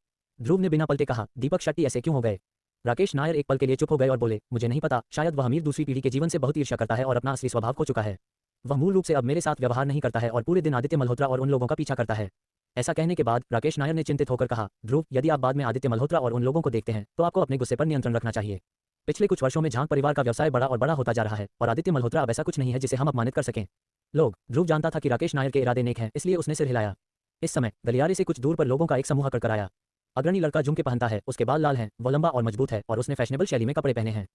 ध्रुव ने बिना पलटे कहा, दीपक शेट्टी ऐसे क्यों हो गए? राकेश नायर एक पल के लिए चुप हो गए और बोले, मुझे नहीं पता, शायद वह अमीर दूसरी पीढ़ी के जीवन से बहुत ईर्ष्या करता है और अपना असली स्वभाव खो चुका है। वह मूल रूप से अब मेरे साथ व्यवहार नहीं करता है और पूरे दिन आदित्य मल्होत्रा और उन लोगों का पीछा करता है। ऐसा कहने के बाद राकेश नायर ने चिंतित होकर कहा, ध्रुव, यदि आप बाद में आदित्य मल्होत्रा और उन लोगों को देखते हैं तो आपको अपने गुस्से पर नियंत्रण रखना चाहिए। पिछले कुछ वर्षों में झांग परिवार का व्यवसाय बड़ा और बड़ा होता जा रहा है और आदित्य मल्होत्रा अब ऐसा कुछ नहीं है जिसे हम अपमानित कर सकें। ध्रुव जानता था कि राकेश नायर के इरादे नेक हैं, इसलिए उसने सिर हिलाया। इस समय गलियारे से कुछ दूर पर लोगों का एक समूह कर आया। अग्रणी लड़का झुमके पहनता है, उसके बाल लाल हैं, वो लंबा और मजबूत है और उसने फैशनेबल शैली में कपड़े पहने हैं।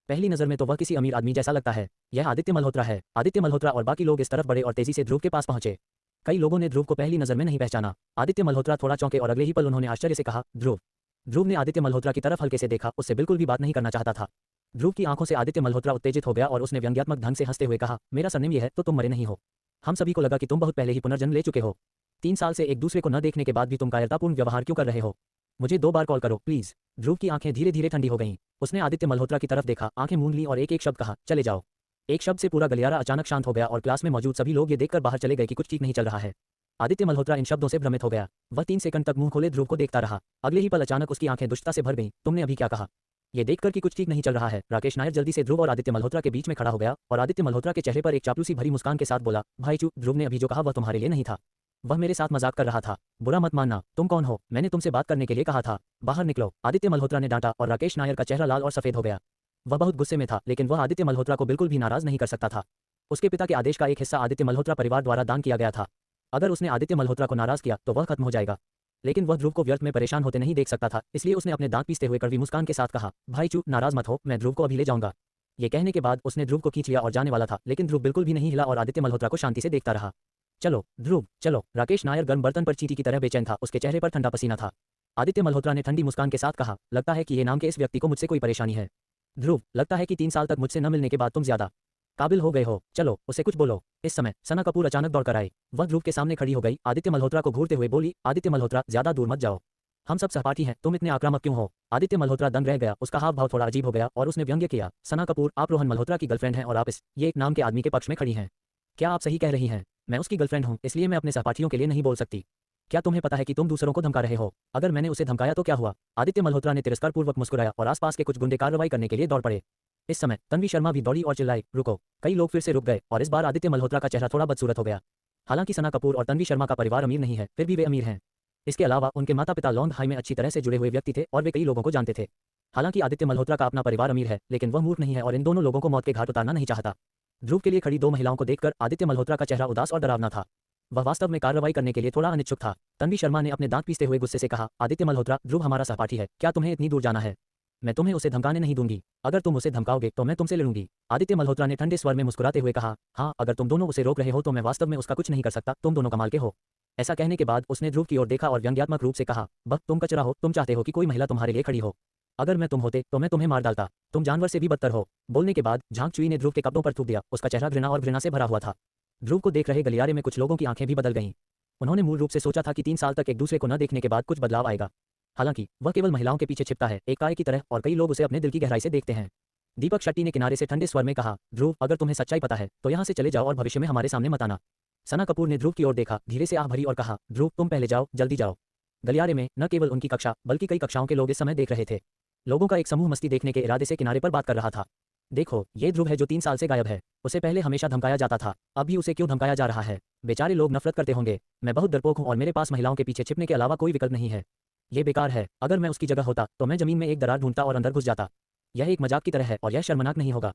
पहली नज़र में तो वह किसी अमीर आदमी जैसा लगता है। यह आदित्य मल्होत्रा है। आदित्य मल्होत्रा और बाकी लोग इस तरफ बढ़े और तेजी से ध्रुव के पास पहुंचे। कई लोगों ने ध्रुव को पहली नज़र में नहीं पहचाना। आदित्य मल्होत्रा थोड़ा चौंके और अगले ही पल उन्होंने आश्चर्य से कहा, ध्रुव। ध्रुव ने आदित्य मल्होत्रा की तरफ हल्के से देखा, उससे बिल्कुल भी बात नहीं करना चाहता था। ध्रुव की आंखों से आदित्य मल्होत्रा उत्तेजित हो गया और उसने व्यंग्यात्मक ढंग से हंसते हुए कहा, मेरा सरनेम ये है तो तुम मरे नहीं हो। हम सभी को लगा कि तुम बहुत पहले ही पुनर्जन्म ले चुके हो। 3 साल से एक दूसरे को न देखने के बाद भी तुम कायरतापूर्ण व्यवहार क्यों कर रहे हो? मुझे 2 बार कॉल करो प्लीज। ध्रुव की आंखें धीरे धीरे ठंडी हो गईं। उसने आदित्य मल्होत्रा की तरफ देखा, आंखें मूंद ली और एक एक शब्द कहा, चले जाओ। एक शब्द से पूरा गलियारा अचानक शांत हो गया और क्लास में मौजूद सभी लोग ये देखकर बाहर चले गए कि कुछ ठीक नहीं चल रहा है। आदित्य मल्होत्रा इन शब्दों से भ्रमित हो गया। वह 3 सेकंड तक मुंह खोले ध्रुव को देखता रहा। अगले ही पल अचानक उसकी आंखें दुष्टता से भर गईं। तुमने अभी क्या कहा? ये देखकर कि कुछ ठीक नहीं चल रहा है, राकेश नायर जल्दी से ध्रुव और आदित्य मल्होत्रा के बीच में खड़ा हो गया और आदित्य मल्होत्रा के चेहरे पर एक चापलूसी भरी मुस्कान के साथ बोला, भाई चुप, ध्रुव ने अभी जो कहा वह तुम्हारे लिए नहीं था। वह मेरे साथ मजाक कर रहा था। बुरा मत मानना। तुम कौन हो? मैंने तुमसे बात करने के लिए कहा था। बाहर निकलो। आदित्य मल्होत्रा ने डांटा और राकेश नायर का चेहरा लाल और सफेद हो गया। वह बहुत गुस्से में था, लेकिन वह आदित्य मल्होत्रा को बिल्कुल भी नाराज नहीं कर सकता था। उसके पिता के आदेश का एक हिस्सा आदित्य मल्होत्रा परिवार द्वारा दान किया गया था। अगर उसने आदित्य मल्होत्रा को नाराज किया तो वह खत्म हो जाएगा। लेकिन वह ध्रुव को व्यर्थ में परेशान होते नहीं देख सकता था, इसलिए उसने अपने दांत पीसते हुए कड़वी मुस्कान के साथ कहा, भाई चुप, नाराज मत हो, मैं ध्रुव को अभी ले जाऊंगा। ये कहने के बाद उसने ध्रुव को खींच लिया और जाने वाला था, लेकिन ध्रुव बिल्कुल भी नहीं हिला और आदित्य मल्होत्रा को शांति से देखता रहा। चलो ध्रुव चलो। राकेश नायर गर्म बर्तन पर चींटी की तरह बेचैन था, उसके चेहरे पर ठंडा पसीना था। आदित्य मल्होत्रा ने ठंडी मुस्कान के साथ कहा, लगता है कि ये नाम के इस व्यक्ति को मुझसे कोई परेशानी है। ध्रुव, लगता है कि 3 साल तक मुझसे न मिलने के बाद तुम ज्यादा काबिल हो गए हो। चलो उसे कुछ बोलो। इस समय सना कपूर अचानक दौड़कर आई। वह ध्रुव के सामने खड़ी हो गई, आदित्य मल्होत्रा को घूरते हुए बोली, आदित्य मल्होत्रा, ज्यादा दूर मत जाओ। हम सब सहपाठी हैं, तुम इतने आक्रामक क्यों हो? आदित्य मल्होत्रा दंग रह गया, उसका हाव भाव थोड़ा अजीब हो गया और उसने व्यंग्य किया, सना कपूर, आप रोहन मल्होत्रा की गर्लफ्रेंड हैं और आप इस ये एक नाम के आदमी के पक्ष में खड़ी हैं। क्या आप सही कह रही हैं? मैं उसकी गर्लफ्रेंड हूँ, इसलिए मैं अपने सहपाठियों के लिए नहीं बोल सकती। क्या तुम्हें पता है कि तुम दूसरों को धमका रहे हो? अगर मैंने उसे धमकाया तो क्या हुआ? आदित्य मल्होत्रा ने तिरस्कारपूर्वक मुस्कुराया और आसपास के कुछ गुंडे कार्रवाई करने के लिए दौड़ पड़े। इस समय तन्वी शर्मा भी दौड़ी और चिल्लाई, रुको। कई लोग फिर से रुक गए और इस बार आदित्य मल्होत्रा का चेहरा थोड़ा बदसूरत हो गया। हालांकि सना कपूर और तन्वी शर्मा का परिवार अमीर नहीं है, फिर भी वे अमीर हैं। इसके अलावा उनके माता पिता लॉन्ग हाई में अच्छी तरह से जुड़े हुए व्यक्ति थे और वे कई लोगों को जानते थे। हालांकि आदित्य मल्होत्रा का अपना परिवार अमीर है, लेकिन वह मूर्ख नहीं है और इन दोनों लोगों को मौत के घाट उतारना नहीं चाहता। ध्रुव के लिए खड़ी 2 महिलाओं को देखकर आदित्य मल्होत्रा का चेहरा उदास और डरावना था। वह वास्तव में कार्रवाई करने के लिए थोड़ा अनिच्छुक था। तन्वी शर्मा ने अपने दांत पीसते हुए गुस्से से कहा, आदित्य मल्होत्रा, ध्रुव हमारा सहपाठी है, क्या तुम्हें इतनी दूर जाना है? मैं तुम्हें उसे धमकाने नहीं दूंगी। अगर तुम उसे धमकाओगे तो मैं तुमसे लड़ूंगी। आदित्य मल्होत्रा ने ठंडे स्वर में मुस्कुराते हुए कहा, हाँ, अगर तुम दोनों उसे रोक रहे हो तो मैं वास्तव में उसका कुछ नहीं कर सकता, तुम दोनों कमाल के हो। ऐसा कहने के बाद उसने ध्रुव की ओर देखा और व्यंग्यात्मक रूप से कहा, बस तुम कचरा हो, तुम चाहते हो कि कोई महिला तुम्हारे लिए खड़ी हो। अगर मैं तुम होते तो मैं तुम्हें मार डालता। तुम जानवर से भी बदतर हो। बोलने के बाद झांग चुई ने ध्रुव के कपड़ों पर थूक दिया। उसका चेहरा घृणा और घृणा से भरा हुआ था। ध्रुव को देख रहे गलियारे में कुछ लोगों की आंखें भी बदल गईं। उन्होंने मूल रूप से सोचा था कि 3 साल तक एक दूसरे को न देखने के बाद कुछ बदलाव आएगा। हालांकि वह केवल महिलाओं के पीछे छिपता है, एक काय की तरह, और कई लोग उसे अपने दिल की गहराई से देखते हैं। दीपक शेट्टी ने किनारे से ठंडे स्वर में कहा, ध्रुव, अगर तुम्हें सच्चाई पता है तो यहाँ से चले जाओ और भविष्य में हमारे सामने मत आना। सना कपूर ने ध्रुव की ओर देखा, धीरे से आह भरी और कहा, ध्रुव तुम पहले जाओ, जल्दी जाओ। गलियारे में न केवल उनकी कक्षा बल्कि कई कक्षाओं के लोग इस समय देख रहे थे। लोगों का एक समूह मस्ती देखने के इरादे से किनारे पर बात कर रहा था। देखो, ये ध्रुव है जो 3 साल से गायब है। उसे पहले हमेशा धमकाया जाता था, अब भी उसे क्यों धमकाया जा रहा है? बेचारे लोग नफरत करते होंगे। मैं बहुत डरपोक हूँ और मेरे पास महिलाओं के पीछे छिपने के अलावा कोई विकल्प नहीं है। ये बेकार है। अगर मैं उसकी जगह होता तो मैं जमीन में एक दरार ढूंढता और अंदर घुस जाता। यह एक मजाक की तरह है और यह शर्मनाक नहीं होगा।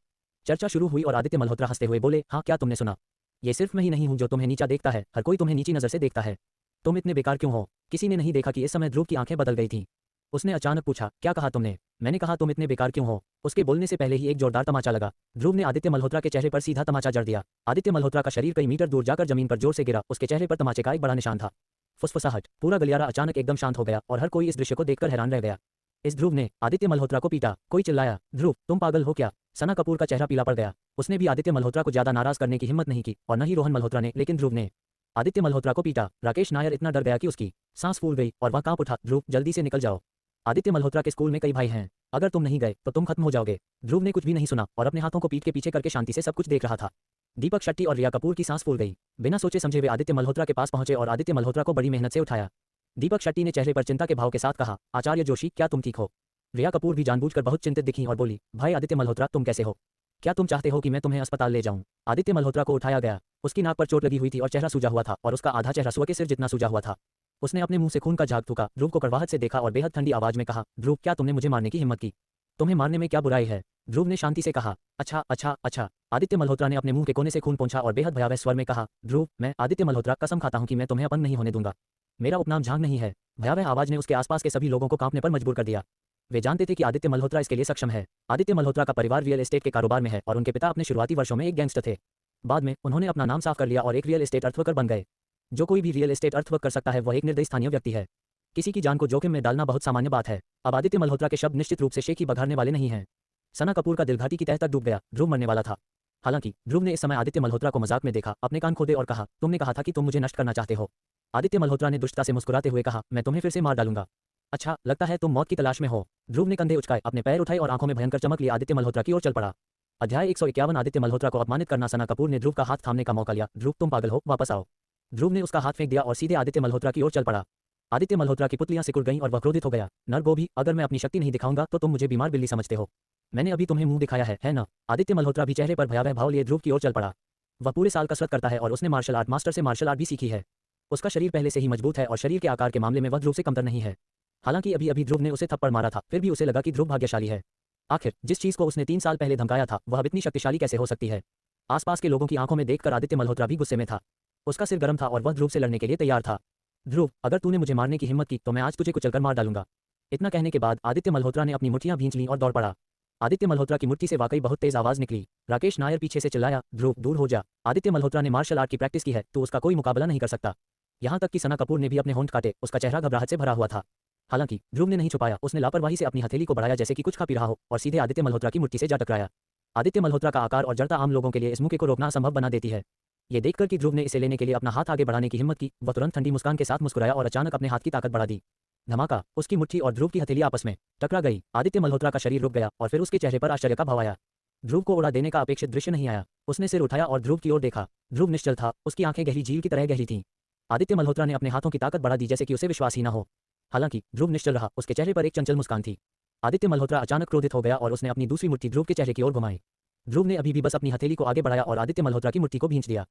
चर्चा शुरू हुई और आदित्य मल्होत्रा हंसते हुए बोले, हाँ, क्या तुमने सुना? ये सिर्फ मैं ही नहीं हूँ जो तुम्हें नीचा देखता है, हर कोई तुम्हें नीची नजर से देखता है। तुम इतने बेकार क्यों हो? किसी ने नहीं देखा कि इस समय ध्रुव की आंखें बदल गई थीं। उसने अचानक पूछा, क्या कहा तुमने? मैंने कहा तुम इतने बेकार क्यों हो? उसके बोलने से पहले ही एक जोरदार तमाचा लगा। ध्रुव ने आदित्य मल्होत्रा के चेहरे पर सीधा तमाचा जड़ दिया। आदित्य मल्होत्रा का शरीर कई मीटर दूर जाकर जमीन पर जोर से गिरा। उसके चेहरे पर तमाचे का एक बड़ा निशान था। फुसफुसाहट। पूरा गलियारा अचानक एकदम शांत हो गया और हर कोई इस दृश्य को देखकर हैरान रह गया। इस ध्रुव ने आदित्य मल्होत्रा को पीटा। कोई चिल्लाया, ध्रुव, तुम पागल हो क्या? सना कपूर का चेहरा पीला पड़ गया। उसने भी आदित्य मल्होत्रा को ज्यादा नाराज करने की हिम्मत नहीं की और न ही रोहन मल्होत्रा ने, लेकिन ध्रुव ने आदित्य मल्होत्रा को पीटा। राकेश नायर इतना डर गया कि उसकी सांस फूल गई और वह कांप उठा। ध्रुव, जल्दी से निकल जाओ। आदित्य मल्होत्रा के स्कूल में कई भाई हैं। अगर तुम नहीं गए तो तुम खत्म हो जाओगे। ध्रुव ने कुछ भी नहीं सुना और अपने हाथों को पीठ के पीछे करके शांति से सब कुछ देख रहा था। दीपक शेट्टी और रिया कपूर की सांस फूल गई। बिना सोचे समझे वे आदित्य मल्होत्रा के पास पहुंचे और आदित्य मल्होत्रा को बड़ी मेहनत से उठाया। दीपक शेट्टी ने चेहरे पर चिंता के भाव के साथ कहा, आचार्य जोशी, क्या तुम ठीक हो? रिया कपूर भी जानबूझकर बहुत चिंतित दिखीं और बोली, भाई आदित्य मल्होत्रा, तुम कैसे हो? क्या तुम चाहते हो कि मैं तुम्हें अस्पताल ले जाऊं? आदित्य मल्होत्रा को उठाया गया। उसकी नाक पर चोट लगी हुई थी और चेहरा सूजा हुआ था और उसका आधा चेहरा सुअ के सिर जितना सूजा हुआ था। उसने अपने मुंह से खून का झाग थूका। ध्रुव को कड़वाहट से देखा और बेहद ठंडी आवाज में कहा, ध्रुव, क्या तुमने मुझे मारने की हिम्मत की? तुम्हें मारने में क्या बुराई है? ध्रुव ने शांति से कहा, अच्छा अच्छा अच्छा। आदित्य मल्होत्रा ने अपने मुंह के कोने से खून पोंछा और बेहद भयावह स्वर में कहा, ध्रुव, मैं आदित्य मल्होत्रा कसम खाता हूं कि मैं तुम्हें अपंग नहीं होने दूंगा। मेरा उपनाम झांग नहीं है। भयावह आवाज ने उसके आसपास के सभी लोगों को कांपने पर मजबूर कर दिया। वे जानते थे कि आदित्य मल्होत्रा इसके लिए सक्षम है। आदित्य मल्होत्रा का परिवार रियल एस्टेट के कारोबार में है और उनके पिता अपने शुरुआती वर्षों में एक गैंगस्टर थे। बाद में उन्होंने अपना नाम साफ कर लिया और एक रियल एस्टेट अर्थवर्कर बन गए। जो कोई भी रियल एस्टेट अर्थवर्क कर सकता है वह एक निर्दयी स्थानीय व्यक्ति है। किसी की जान को जोखिम में डालना बहुत सामान्य बात है। अब आदित्य मल्होत्रा के शब्द निश्चित रूप से शेखी बघारने वाले नहीं हैं। सना कपूर का दिल घाटी की तह तक डूब गया। ध्रुव मरने वाला था। हालांकि ध्रुव ने इस समय आदित्य मल्होत्रा को मजाक में देखा, अपने कान खोदे और कहा, तुमने कहा था कि तुम मुझे नष्ट करना चाहते हो। आदित्य मल्होत्रा ने दुष्टता से मुस्कुराते हुए कहा, मैं तुम्हें फिर से मार डालूंगा। अच्छा, लगता है तुम मौत की तलाश में हो। ध्रुव ने कंधे उचकाए, अपने पैर उठाए और आंखों में भयंकर चमक लिए आदित्य मल्होत्रा की ओर चल पड़ा। अध्याय 151 आदित्य मल्होत्रा को अपमानित करना। सना कपूर ने ध्रुव का हाथ थामने का मौका लिया। ध्रुव, तुम पागल हो, वापस आओ। ध्रुव ने उसका हाथ फेंक दिया और सीधे आदित्य मल्होत्रा की ओर चल पड़ा। आदित्य मल्होत्रा की पुतलियां सिकुड़ गईं और वह क्रोधित हो गया। नरगोभी, अगर मैं अपनी शक्ति नहीं दिखाऊंगा तो तुम मुझे बीमार बिल्ली समझते हो। मैंने अभी तुम्हें मुंह दिखाया है ना। आदित्य मल्होत्रा भी चेहरे पर भयावह भाव लिए ध्रुव की ओर चल पड़ा। वह पूरे साल कसरत करता है और उसने मार्शल आर्ट मास्टर से मार्शल आर्ट भी सीखी है। उसका शरीर पहले से ही मजबूत है और शरीर के आकार के मामले में वह ध्रुव से कमतर नहीं है। हालांकि अभी अभी ध्रुव ने उसे थप्पड़ मारा था, फिर भी उसे लगा कि ध्रुव भाग्यशाली है। आखिर जिस चीज को उसने 3 साल पहले धमकाया था वह अब इतनी शक्तिशाली कैसे हो सकती है। आसपास के लोगों की आंखों में देखकर आदित्य मल्होत्रा भी गुस्से में था। उसका सिर गर्म था और वह ध्रुव से लड़ने के लिए तैयार था। ध्रुव, अगर तूने मुझे मारने की हिम्मत की तो मैं आज तुझे कुचलकर मार डालूंगा। इतना कहने के बाद आदित्य मल्होत्रा ने अपनी मुट्ठियां भींच लीं और दौड़ पड़ा। आदित्य मल्होत्रा की मुट्ठी से वाकई बहुत तेज आवाज निकली। राकेश नायर पीछे से चिल्लाया, ध्रुव दूर हो जा। आदित्य मल्होत्रा ने मार्शल आर्ट की प्रैक्टिस की है, तो उसका कोई मुकाबला नहीं कर सकता। यहाँ तक कि सना कपूर ने भी अपने होंठ काटे। उसका चेहरा घबराहट से भरा हुआ था। हालांकि ध्रुव ने नहीं छुपाया। उसने लापरवाही से अपनी हथेली को बढ़ाया जैसे कि कुछ खा पी रहा हो और सीधे आदित्य मल्होत्रा की मुट्ठी से जा टकराया। आदित्य मल्होत्रा का आकार और जड़ता आम लोगों के लिए इस मौके को रोकना असंभव बना देती है। ये देखकर कि ध्रुव ने इसे लेने के लिए अपना हाथ आगे बढ़ाने की हिम्मत की, वह तुरंत ठंडी मुस्कान के साथ मुस्कुराया और अचानक अपने हाथ की ताकत बढ़ा दी। धमाका, उसकी मुट्ठी और ध्रुव की हथेली आपस में टकरा गई। आदित्य मल्होत्रा का शरीर रुक गया और फिर उसके चेहरे पर आश्चर्य का भाव आया। ध्रुव को उड़ा देने का अपेक्षित दृश्य नहीं आया। उसने सिर उठाया और ध्रुव की ओर देखा। ध्रुव निश्चल था, उसकी आंखें गहरी झील की तरह गहरी थीं। आदित्य मल्होत्रा ने अपने हाथों की ताकत बढ़ा दी जैसे कि उसे विश्वास ही न हो। हालांकि ध्रुव निश्चल रहा, उसके चेहरे पर एक चंचल मुस्कान थी। आदित्य मल्होत्रा अचानक क्रोधित हो गया और उसने अपनी दूसरी मुट्ठी ध्रुव के चेहरे की ओर घुमाई। ध्रुव ने अभी भी बस अपनी हथेली को आगे बढ़ाया और आदित्य मल्होत्रा की मुट्ठी को भींच दिया।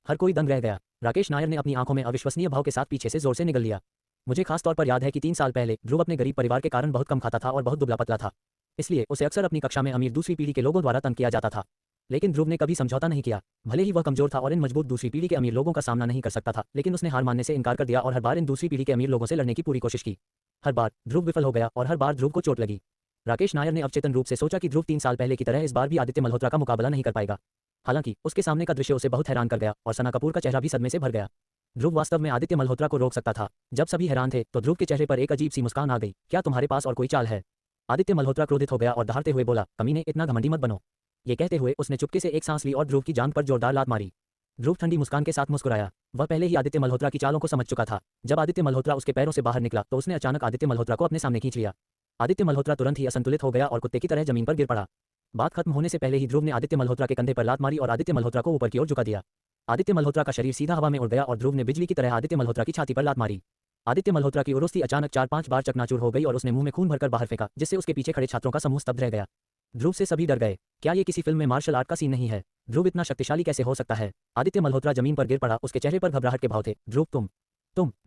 हर कोई दंग रह गया। राकेश नायर ने अपनी आंखों में अविश्वसनीय भाव के साथ पीछे से जोर से निगल लिया। मुझे खास तौर पर याद है कि 3 साल पहले ध्रुव अपने गरीब परिवार के कारण बहुत कम खाता था और बहुत दुबला पतला था। इसलिए उसे अक्सर अपनी कक्षा में अमीर दूसरी पीढ़ी के लोगों द्वारा तंग किया जाता था। लेकिन ध्रुव ने कभी समझौता नहीं किया। भले ही वह कमजोर था और इन मजबूत दूसरी पीढ़ी के अमीर लोगों का सामना नहीं कर सकता था, लेकिन उसने हार मानने से इनकार कर दिया और हर बार इन दूसरी पीढ़ी के अमीर लोगों से लड़ने की पूरी कोशिश की। हर बार ध्रुव विफल हो गया और हर बार ध्रुव को चोट लगी। राकेश नायर ने अवचेतन रूप से सोचा कि ध्रुव 3 साल पहले की तरह इस बार भी आदित्य मल्होत्रा का मुकाबला नहीं कर पाएगा। हालांकि उसके सामने का दृश्य उसे बहुत हैरान कर गया और सना कपूर का चेहरा भी सदमे से भर गया। ध्रुव वास्तव में आदित्य मल्होत्रा को रोक सकता था। जब सभी हैरान थे तो ध्रुव के चेहरे पर एक अजीब सी मुस्कान आ गई। क्या तुम्हारे पास और कोई चाल है? आदित्य मल्होत्रा क्रोधित हो गया और दहाड़ते हुए बोला, कमीने, इतना घमंडी मत बनो। ये कहते हुए उसने चुपके से एक सांस ली और ध्रुव की जांघ पर जोरदार लात मारी। ध्रुव ठंडी मुस्कान के साथ मुस्कुराया। वह पहले ही आदित्य मल्होत्रा की चालों को समझ चुका था। जब आदित्य मल्होत्रा उसके पैरों से बाहर निकला तो उसने अचानक आदित्य मल्होत्रा को अपने सामने खींच लिया। आदित्य मल्होत्रा तुरंत ही असंतुलित हो गया और कुत्ते की तरह जमीन पर गिर पड़ा। बात खत्म होने से पहले ही ध्रुव ने आदित्य मल्होत्रा के कंधे पर लात मारी और आदित्य मल्होत्रा को ऊपर की ओर झुका दिया। आदित्य मल्होत्रा का शरीर सीधा हवा में उड़ गया और ध्रुव ने बिजली की तरह आदित्य मल्होत्रा की छाती पर लात मारी। आदित्य मल्होत्रा की उर्वशी अचानक 4-5 बार चकनाचूर हो गई और उसने मुंह में खून भरकर बाहर फेंका, जिससे उसके पीछे खड़े छात्रों का समूह स्तब्ध रह गया। ध्रुव से सभी डर गए। क्या ये किसी फिल्म में मार्शल आर्ट का सीन नहीं है? ध्रुव इतना शक्तिशाली कैसे हो सकता है? आदित्य मल्होत्रा जमीन पर गिर पड़ा। उसके चेहरे पर घबराहट के भाव थे। ध्रुव, तुम।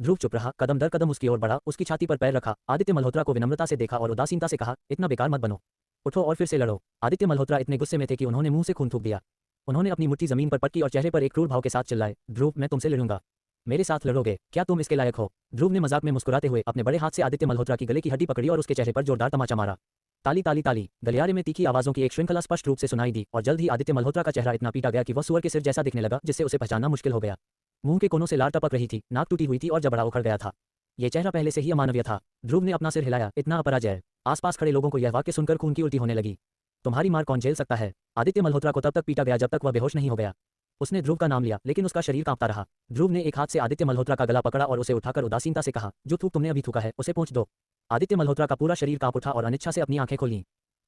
ध्रुव चुप रहा, कदम दर कदम उसकी ओर बढ़ा, उसकी छाती पर पैर रखा। आदित्य मल्होत्रा को विनम्रता से देखा और उदासीनता से कहा, इतना बेकार मत बनो। उठो और फिर से लड़ो। आदित्य मल्होत्रा इतने गुस्से में थे कि उन्होंने मुंह से खून थूक दिया। उन्होंने अपनी मुट्ठी जमीन पर पटकी और चेहरे पर एक क्रूर भाव के साथ चिल्लाए, ध्रुव, मैं तुमसे लड़ूंगा। मेरे साथ लड़ोगे? क्या तुम इसके लायक हो? ध्रुव ने मजाक में मुस्कुराते हुए अपने बड़े हाथ से आदित्य मल्होत्रा की गले की हड्डी पकड़ी और उसके चेहरे पर जोरदार तमाचा मारा। ताली ताली ताली। गलियारे में तीखी आवाजों की एक श्रृंखला स्पष्ट रूप से सुनाई दी और जल्द ही आदित्य मल्होत्रा का चेहरा इतना पीटा गया कि वह सुअर के सिर जैसा दिखने लगा, जिससे उसे पहचानना मुश्किल हो गया। मुंह के कोनों से लार टपक रही थी, नाक टूटी हुई थी और जबड़ा उखड़ गया था। यह चेहरा पहले से ही अमानवीय था। ध्रुव ने अपना सिर हिलाया, इतना अपराजय। आसपास खड़े लोगों को यह वाक्य सुनकर खून की उल्टी होने लगी। तुम्हारी मार कौन झेल सकता है? आदित्य मल्होत्रा को तब तक पीटा गया जब तक वह बेहोश नहीं हो गया। उसने ध्रुव का नाम लिया, लेकिन उसका शरीर कांपता रहा। ध्रुव ने एक हाथ से आदित्य मल्होत्रा का गला पकड़ा और उसे उठाकर उदासीनता से कहा, जो थूक तुमने अभी थूका है उसे पोंछ दो। आदित्य मल्होत्रा का पूरा शरीर कांप उठा और अनिच्छा से अपनी आंखें खोलीं।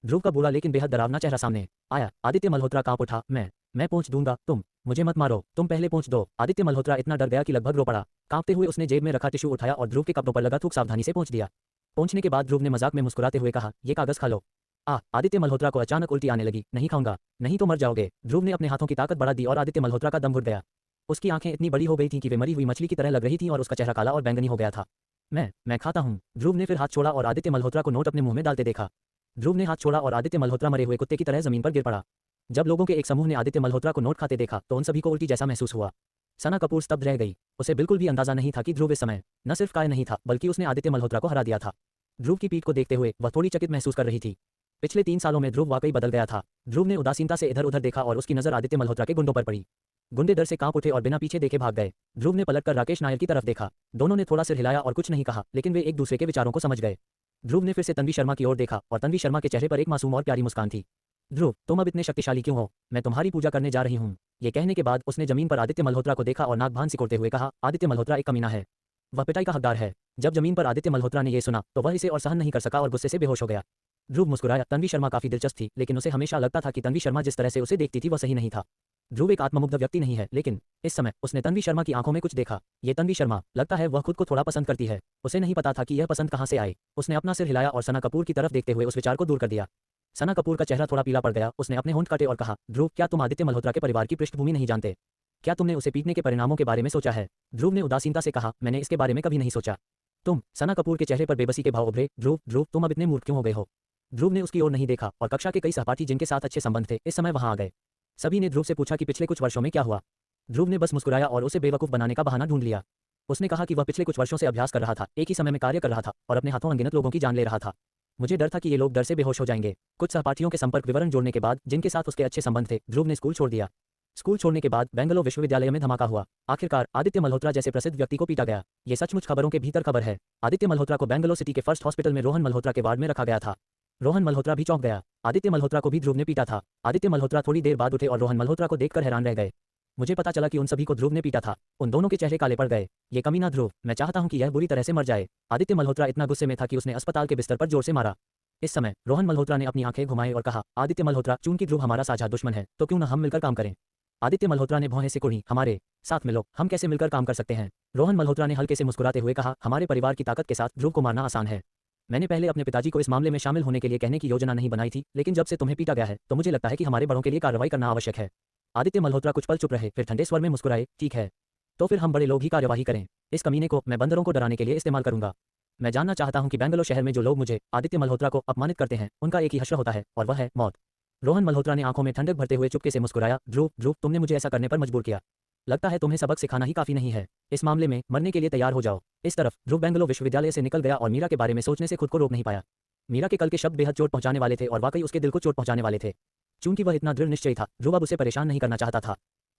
ध्रुव का बुरा लेकिन बेहद डरावना चेहरा सामने आया। आदित्य मल्होत्रा कांप उठा, मैं पोंछ दूंगा, मुझे मत मारो, तुम पहले पोंछ दो। आदित्य मल्होत्रा इतना डर गया कि लगभग रो पड़ा। कांपते हुए उसने जेब में रखा टिश्यू उठाया और ध्रुव के कपड़ों पर लगा थूक सावधानी से पोंछ दिया। पोंछने के बाद ध्रुव ने मजाक में मुस्कुराते हुए कहा, ये कागज खा लो। आदित्य मल्होत्रा को अचानक उल्टी आने लगी। नहीं खाऊंगा, नहीं तो मर जाओगे। ध्रुव ने अपने हाथों की ताकत बढ़ा दी और आदित्य मल्होत्रा का दम घुट गया। उसकी आंखें इतनी बड़ी हो गई थीं कि वे मरी हुई मछली की तरह लग रही थीं और उसका चेहरा काला और बैंगनी हो गया था। मैं खाता हूँ। ध्रुव ने फिर हाथ छोड़ा और आदित्य मल्होत्रा को नोट अपने मुंह में डालते देखा। ध्रुव ने हाथ छोड़ा और आदित्य मल्होत्रा मरे हुए कुत्ते की तरह जमीन पर गिर पड़ा। जब लोगों के एक समूह ने आदित्य मल्होत्रा को नोट खाते देखा तो उन सभी को उल्टी जैसा महसूस हुआ। सना कपूर स्तब्ध रह गई। उसे बिल्कुल भी अंदाजा नहीं था कि ध्रुव इस समय न सिर्फ काय नहीं था बल्कि उसने आदित्य मल्होत्रा को हरा दिया था। ध्रुव की पीठ को देखते हुए वह थोड़ी चकित महसूस कर रही थी। पिछले 3 सालों में ध्रुव वाकई बदल गया था। ध्रुव ने उदासीनता से इधर उधर देखा और उसकी नजर आदित्य मल्होत्रा के गुंडों पर पड़ी। गुंडे डर से कांप उठे और बिना पीछे देखे भाग गए। ध्रुव ने पलटकर राकेश नायर की तरफ देखा। दोनों ने थोड़ा सिर हिलाया और कुछ नहीं कहा, लेकिन वे एक दूसरे के विचारों को समझ गए। ध्रुव ने फिर से तन्वी शर्मा की ओर देखा और तन्वी शर्मा के चेहरे पर एक मासूम और प्यारी मुस्कान थी। ध्रुव, तुम अब इतने शक्तिशाली क्यों हो? मैं तुम्हारी पूजा करने जा रही हूँ। ये कहने के बाद उसने जमीन पर आदित्य मल्होत्रा को देखा और नाक सिकोड़ते हुए कहा, आदित्य मल्होत्रा एक कमीना है। वह पिटाई का हकदार है। जब जमीन पर आदित्य मल्होत्रा ने यह सुना तो वह इसे और सहन नहीं कर सका और गुस्से से बेहोश हो गया। ध्रुव मुस्कुराया। तन्वी शर्मा काफी दिलचस्प थी, लेकिन उसे हमेशा लगता था कि तन्वी शर्मा जिस तरह से उसे देखती थी वह सही नहीं था। ध्रुव एक आत्ममुग्ध व्यक्ति नहीं है, लेकिन इस समय उसने तन्वी शर्मा की आंखों में कुछ देखा। ये तन्वी शर्मा, लगता है वह खुद को थोड़ा पसंद करती है। उसे नहीं पता था कि यह पसंद कहां से आए। उसने अपना सिर हिलाया और सना कपूर की तरफ देखते हुए उस विचार को दूर कर दिया। सना कपूर का चेहरा थोड़ा पीला पड़ गया। उसने अपने होंठ काटे और कहा, ध्रुव, क्या तुम आदित्य मल्होत्रा के परिवार की पृष्ठभूमि नहीं जानते? क्या तुमने उसे पीटने के परिणामों के बारे में सोचा है? ध्रुव ने उदासीनता से कहा, मैंने इसके बारे में कभी नहीं सोचा। तुम? सना कपूर के चेहरे पर बेबसी के भाव उभरे। ध्रुव, तुम अब इतने मूर्ख क्यों हो गए हो? ध्रुव ने उसकी ओर नहीं देखा और कक्षा के कई सहपाठी जिनके साथ अच्छे संबंध थे इस समय वहां आ गए। सभी ने ध्रुव से पूछा कि पिछले कुछ वर्षों में क्या हुआ। ध्रुव ने बस मुस्कुराया और उसे बेवकूफ बनाने का बहाना ढूंढ लिया। उसने कहा कि वह पिछले कुछ वर्षों से अभ्यास कर रहा था, एक ही समय में कार्य कर रहा था और अपने हाथों अनगिनत लोगों की जान ले रहा था। मुझे डर था कि ये लोग डर से बेहोश हो जाएंगे। कुछ सहपाठियों के संपर्क विवरण जोड़ने के बाद, जिनके साथ उसके अच्छे संबंध थे, ध्रुव ने स्कूल छोड़ दिया। स्कूल छोड़ने के बाद बेंगलोर विश्वविद्यालय में धमाका हुआ। आखिरकार आदित्य मल्होत्रा जैसे प्रसिद्ध व्यक्ति को पीटा गया। ये सचमुच खबरों के भीतर खबर है। आदित्य मल्होत्रा को बेंगलोर सिटी के फर्स्ट हॉस्पिटल में रोहन मल्होत्रा के वार्ड में रखा गया था। रोहन मल्होत्रा भी चौंक गया। आदित्य मल्होत्रा को भी ध्रुव ने पीटा था। आदित्य मल्होत्रा थोड़ी देर बाद उठे और रोहन मल्होत्रा को देखकर हैरान रह गए। मुझे पता चला कि उन सभी को ध्रुव ने पीटा था। उन दोनों के चेहरे काले पड़ गए। ये कमीना ध्रुव, मैं चाहता हूं कि यह बुरी तरह से मर जाए। आदित्य मल्होत्रा इतना गुस्से में था कि उसने अस्पताल के बिस्तर पर जोर से मारा। इस समय रोहन मल्होत्रा ने अपनी आंखें घुमाई और कहा, आदित्य मल्होत्रा, चूंकि ध्रुव हमारा साझा दुश्मन है तो क्यों न हम मिलकर काम करें? आदित्य मल्होत्रा ने भौहें से कुड़ी, हमारे साथ मिलो, हम कैसे मिलकर काम कर सकते हैं? रोहन मल्होत्रा ने हल्के से मुस्कुराते हुए कहा, हमारे परिवार की ताकत के साथ ध्रुव को मारना आसान है। मैंने पहले अपने पिताजी को इस मामले में शामिल होने के लिए कहने की योजना नहीं बनाई थी, लेकिन जब से तुम्हें पीटा गया है तो मुझे लगता है कि हमारे बड़ों के लिए कार्रवाई करना आवश्यक है। आदित्य मल्होत्रा कुछ पल चुप रहे, फिर ठंडे स्वर में मुस्कुराए, ठीक है, तो फिर हम बड़े लोग ही कार्यवाही करें। इस कमीने को मैं बंदरों को डराने के लिए इस्तेमाल करूंगा। मैं जानना चाहता हूं कि बेंगलोर शहर में जो लोग मुझे, आदित्य मल्होत्रा को अपमानित करते हैं, उनका एक ही हश्र होता है और वह है मौत। रोहन मल्होत्रा ने आंखों में ठंडक भरते हुए चुपके से मुस्कुराया, ध्रुव, तुमने मुझे ऐसा करने पर मजबूर किया। लगता है तुम्हें सबक सिखाना ही काफी नहीं है। इस मामले में मरने के लिए तैयार हो जाओ। इस तरफ ध्रुव बेंगलोर विश्वविद्यालय से निकल गया और मीरा के बारे में सोचने से खुद को रोक नहीं पाया। मीरा के कल के शब्द बेहद चोट पहुंचाने वाले थे और वाकई उसके दिल को चोट पहुंचाने वाले थे। चूंकि वह इतना दृढ़ निश्चयी था, ध्रुव अब उसे परेशान नहीं करना चाहता था।